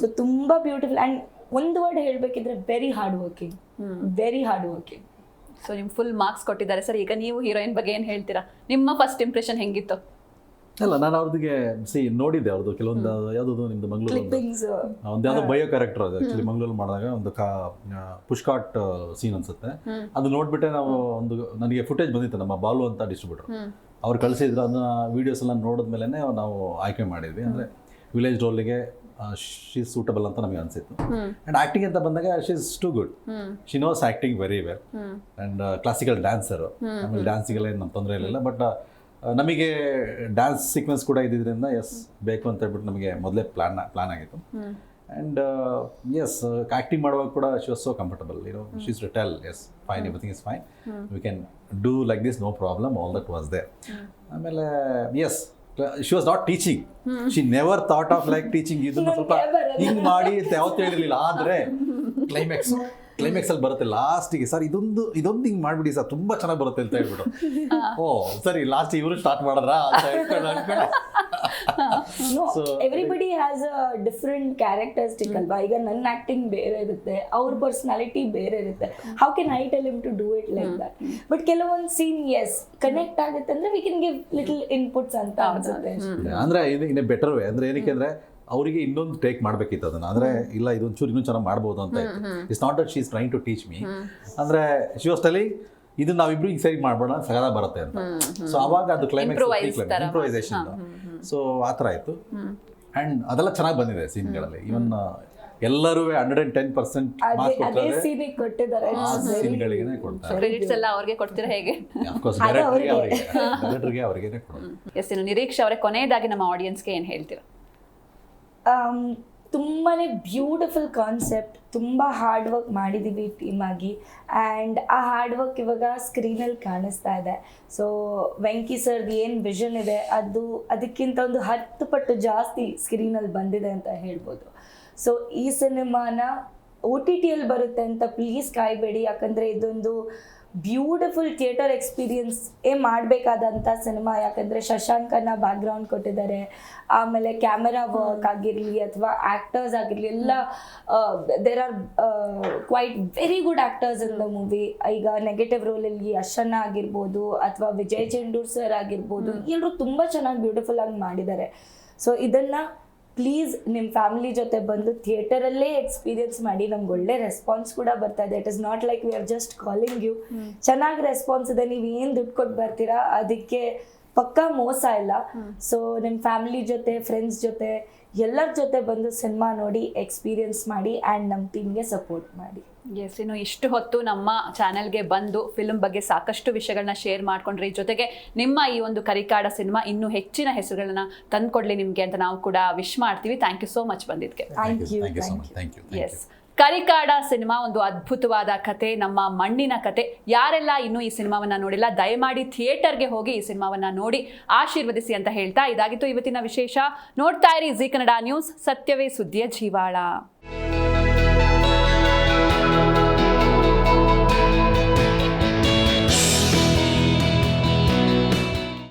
So ತುಂಬಾ ಬ್ಯೂಟಿಫುಲ್. ಅಂಡ್ ಒಂದು ವರ್ಡ್ ಹೇಳ್ಬೇಕಿದ್ರೆ very hard working, very hard working. So ನಿಮ್ ಫುಲ್ ಮಾರ್ಕ್ಸ್ ಕೊಟ್ಟಿದ್ದಾರೆ ಸರ್. ಈಗ ನೀವು ಹೀರೋಯಿನ್ ಬಗ್ಗೆ ಏನ್ ಹೇಳ್ತೀರಾ? ನಿಮ್ಮ ಫಸ್ಟ್ ಇಂಪ್ರೆಷನ್ ಹೆಂಗಿತ್ತು? ಅಲ್ಲ, ನಾನು ಅವ್ರದಿಗೆ ನೋಡಿದ್ದೆ, ಅವ್ರದ್ದು ಕೆಲವೊಂದು ಯಾವ್ದು ನಿಮ್ದು ಮಂಗಳೂರು ಒಂದು ಯಾವ್ದೋ ಬಯೋ ಕ್ಯಾರೆಕ್ಟರ್ ಅದು ಆಕ್ಚುಲಿ ಮಂಗಳೂರು ಮಾಡಿದಾಗ ಒಂದು ಪುಷ್ಕಾಟ್ ಸೀನ್ ಅನ್ಸುತ್ತೆ. ಅದು ನೋಡ್ಬಿಟ್ಟೆ ನಾವು ನನಗೆ ಫುಟೇಜ್ ಬಂದಿತ್ತು, ನಮ್ಮ ಬಾಲು ಅಂತ ಡಿಸ್ಟ್ರಿಬ್ಯೂಟರ್ ಅವ್ರು ಕಳಿಸಿದ್ರು. ಅದನ್ನ ವಿಡಿಯೋಸ್ ಎಲ್ಲ ನೋಡಿದ್ಮೇಲೆ ನಾವು ಆಯ್ಕೆ ಮಾಡಿದ್ವಿ. ಅಂದರೆ ವಿಲೇಜ್ ರೋಲಿಗೆ ಶಿ ಸೂಟಬಲ್ ಅಂತ ನಮಗೆ ಅನಿಸಿತ್ತು. ಆ್ಯಂಡ್ ಆ್ಯಕ್ಟಿಂಗ್ ಅಂತ ಬಂದಾಗ she is too good, she knows acting very well. And classical dancer, ಆಮೇಲೆ ಡ್ಯಾನ್ಸಿಗೆಲ್ಲ ಏನು ನಮ್ಮ ತೊಂದರೆ ಇರಲಿಲ್ಲ. ಬಟ್ ನಮಗೆ ಡ್ಯಾನ್ಸ್ ಸೀಕ್ವೆನ್ಸ್ ಕೂಡ ಇದ್ದಿದ್ದರಿಂದ ಎಸ್ ಬೇಕು ಅಂತ ಹೇಳ್ಬಿಟ್ಟು ನಮಗೆ ಮೊದಲೇ ಪ್ಲಾನ್ ಆಗಿತ್ತು. ಆ್ಯಂಡ್ ಎಸ್, ಆ್ಯಕ್ಟಿಂಗ್ ಮಾಡುವಾಗ ಕೂಡ she was so comfortable, she is to tell yes fine, everything is fine, we can do like this, no problem, all that was there. ಆಮೇಲೆ yes, she was not teaching, she never thought of like teaching. ಇದನ್ನ ಸ್ವಲ್ಪ ಹಿಂಗ್ ಮಾಡಿ ಅಂತ ಯಾವತ್ತೂ ಹೇಳಿರ್ಲಿಲ್ಲ. ಆದ್ರೆ climax ಅಲ್ಲಿ ಬರುತ್ತೆ ಲಾಸ್ಟಿಗೆ, ಸರ್ ಇದೊಂದು ಹಿಂಗ್ ಮಾಡ್ಬಿಡಿ ಸರ್, ತುಂಬಾ ಚೆನ್ನಾಗಿ ಬರುತ್ತೆ ಅಂತ ಹೇಳ್ಬಿಟ್ಟು, ಓ ಸರಿ ಲಾಸ್ಟ್ ಇವರು ಸ್ಟಾರ್ಟ್ ಮಾಡಿದ್ರಾ ಅಂತ ಹೇಳ್ಕೊಂಡು. Everybody has a different characteristic ಅಲ್ವಾ. ಈಗ ನನ್ನ ಆಕ್ಟಿಂಗ್ ಬೇರೆ ಇರುತ್ತೆ, ಅವ್ರ ಪರ್ಸನಾಲಿಟಿ ಬೇರೆ ಇರುತ್ತೆ. How can I tell him to do it like that? But ಕೆಲವೊಂದು ಸೀನ್ ಎಸ್ ಕನೆಕ್ಟ್ ಆಗುತ್ತೆ ಅಂದ್ರೆ we can give little inputs ಅಂತ ಅನ್ಸುತ್ತೆ. ಅಂದ್ರೆ ಇನ್ನು ಬೆಟರ್ ವೇ ಅಂದ್ರೆ ಏನಕ್ಕೆ ಅಂದ್ರೆ ಅವರಿಗೆ ಇನ್ನೊಂದು ಟೇಕ್ ಮಾಡ್ಬೇಕಿತ್ತು ಅದನ್ನ. ಅಂದ್ರೆ ಇಲ್ಲ ಇದೊಂದು ಚೂರು ಇನ್ನೊಂದು ಚೆನ್ನಾಗಿ ಮಾಡ್ಬೋದು ಅಂತ. It's not that she is trying to teach me. ಅಂದ್ರೆ ಶಿ ವಾಸ್ ಟೆಲ್ಲಿಂಗ್ ಇದನ್ನ ನಾವಿಬ್ರು ಹಿಂಗೆ ಸರಿ ಮಾಡ್ಬೋಣ, ಸಗದ ಬರುತ್ತೆ ಅಂತ. ಸೊ ಅವಾಗ ಅದು ಕ್ಲೈಮ್ಯಾಕ್ಸ್ ಇಂಪ್ರೂವೈಸೇಷನ್. ಸೊ ಆ ಥರ ಆಯಿತು. ಆ್ಯಂಡ್ ಅದೆಲ್ಲ ಚೆನ್ನಾಗಿ ಬಂದಿದೆ ಸೀನ್ಗಳಲ್ಲಿ. ಇವನ್ ಎಲ್ಲರೂ 110% ಮಾರ್ಕ್ಸ್ ಕೊಟ್ಟಿದ್ದಾರೆ. ಸೀನ್ಗಳಿಗೆ ಕೊಡ್ತಾರೆ. ಕ್ರೆಡಿಟ್ಸ್ ಎಲ್ಲ ಅವ್ರಿಗೆ ಕೊಡ್ತೀರಾ ಹೇಗೆ? ಅಫ್ಕೋರ್ಸ್ ಡೈರೆಕ್ಟರ್ಗೆ ಅವ್ರಿಗೇನೆ ಕೊಡೋದು. ಎಸ್, ಇನ್ನು ನಿರೀಕ್ಷೆ ಅವರೇ ಕೊನೆಯದಾಗಿ ನಮ್ಮ ಆಡಿಯನ್ಸ್ಗೆ ಏನು ಹೇಳ್ತೀರಾ? ತುಂಬಾ ಬ್ಯೂಟಿಫುಲ್ ಕಾನ್ಸೆಪ್ಟ್, ತುಂಬ ಹಾರ್ಡ್ ವರ್ಕ್ ಮಾಡಿದ್ದೀವಿ ಟೀಮ್ ಆಗಿ, ಆ್ಯಂಡ್ ಆ ಹಾರ್ಡ್ ವರ್ಕ್ ಇವಾಗ ಸ್ಕ್ರೀನಲ್ಲಿ ಕಾಣಿಸ್ತಾ ಇದೆ. ಸೊ ವೆಂಕಿ ಸರ್ದು ಏನು ವಿಷನ್ ಇದೆ ಅದಕ್ಕಿಂತ ಒಂದು 10 ಪಟ್ಟು ಜಾಸ್ತಿ ಸ್ಕ್ರೀನಲ್ಲಿ ಬಂದಿದೆ ಅಂತ ಹೇಳ್ಬೋದು. ಸೊ ಈ ಸಿನಿಮಾನ OTTಯಲ್ಲಿ ಬರುತ್ತೆ ಅಂತ ಪ್ಲೀಸ್ ಕಾಯಬೇಡಿ, ಯಾಕಂದರೆ ಇದೊಂದು ಬ್ಯೂಟಿಫುಲ್ ಥಿಯೇಟರ್ ಎಕ್ಸ್ಪೀರಿಯನ್ಸ್ ಮಾಡಬೇಕಾದಂಥ ಸಿನಿಮಾ. ಯಾಕಂದರೆ ಶಶಾಂಕನ ಬ್ಯಾಕ್ಗ್ರೌಂಡ್ ಕೊಟ್ಟಿದ್ದಾರೆ, ಆಮೇಲೆ ಕ್ಯಾಮೆರಾ ವರ್ಕ್ ಆಗಿರಲಿ ಅಥವಾ ಆ್ಯಕ್ಟರ್ಸ್ ಆಗಿರಲಿ ಎಲ್ಲ there are quite very good actors in the movie. ಈಗ ನೆಗೆಟಿವ್ ರೋಲಲ್ಲಿ ಅಶ್ವನ್ನ ಆಗಿರ್ಬೋದು ಅಥವಾ ವಿಜಯ್ ಚೆಂಡೂರ್ ಸರ್ ಆಗಿರ್ಬೋದು, ಎಲ್ಲರೂ ತುಂಬ ಚೆನ್ನಾಗಿ ಬ್ಯೂಟಿಫುಲ್ ಆಗಿ ಮಾಡಿದ್ದಾರೆ. ಸೊ ಇದನ್ನು ಪ್ಲೀಸ್ ನಿಮ್ಮ ಫ್ಯಾಮಿಲಿ ಜೊತೆ ಬಂದು ಥಿಯೇಟರಲ್ಲೇ ಎಕ್ಸ್ಪೀರಿಯನ್ಸ್ ಮಾಡಿ. ನಮ್ಗೆ ಒಳ್ಳೆ ರೆಸ್ಪಾನ್ಸ್ ಕೂಡ ಬರ್ತಾ ಇದೆ. It is not like we are just calling you. ಚೆನ್ನಾಗಿ ರೆಸ್ಪಾನ್ಸ್ ಇದೆ. ನೀವು ಏನು ದುಡ್ಡು ಕೊಟ್ಟು ಬರ್ತೀರಾ ಅದಕ್ಕೆ ಪಕ್ಕಾ ಮೋಸ ಇಲ್ಲ. ಸೊ ನಿಮ್ಮ ಫ್ಯಾಮಿಲಿ ಜೊತೆ, ಫ್ರೆಂಡ್ಸ್ ಜೊತೆ, ಎಲ್ಲರ ಜೊತೆ ಬಂದು ಸಿನಿಮಾ ನೋಡಿ ಎಕ್ಸ್ಪೀರಿಯನ್ಸ್ ಮಾಡಿ ಆ್ಯಂಡ್ ನಮ್ಮ ಟೀಮ್ಗೆ ಸಪೋರ್ಟ್ ಮಾಡಿ. ಎಸ್, ಇನ್ನು ಇಷ್ಟು ಹೊತ್ತು ನಮ್ಮ ಚಾನೆಲ್ಗೆ ಬಂದು ಫಿಲ್ಮ್ ಬಗ್ಗೆ ಸಾಕಷ್ಟು ವಿಷಯಗಳನ್ನ ಶೇರ್ ಮಾಡ್ಕೊಂಡ್ರಿ. ಜೊತೆಗೆ ನಿಮ್ಮ ಈ ಒಂದು ಕರಿಕಾಡ ಸಿನಿಮಾ ಇನ್ನೂ ಹೆಚ್ಚಿನ ಹೆಸರುಗಳನ್ನ ತಂದ್ಕೊಡ್ಲಿ ನಿಮಗೆ ಅಂತ ನಾವು ಕೂಡ ವಿಶ್ ಮಾಡ್ತೀವಿ. ಥ್ಯಾಂಕ್ ಯು ಸೋ ಮಚ್ ಬಂದಿದ್ದಕ್ಕೆ. Thank you. Yes, Karikaada cinema ಒಂದು ಅದ್ಭುತವಾದ ಕತೆ, ನಮ್ಮ ಮಣ್ಣಿನ ಕತೆ. ಯಾರೆಲ್ಲ ಇನ್ನೂ ಈ ಸಿನಿಮಾವನ್ನ ನೋಡಿಲ್ಲ, ದಯಮಾಡಿ ಥಿಯೇಟರ್ಗೆ ಹೋಗಿ ಈ ಸಿನಿಮಾವನ್ನ ನೋಡಿ ಆಶೀರ್ವದಿಸಿ ಅಂತ ಹೇಳ್ತಾ ಇದಾಗಿತ್ತು ಇವತ್ತಿನ ವಿಶೇಷ. ನೋಡ್ತಾ ಇರಿ ಜೀ ಕನ್ನಡ ನ್ಯೂಸ್, ಸತ್ಯವೇ ಸುದ್ದಿಯ ಜೀವಾಳ.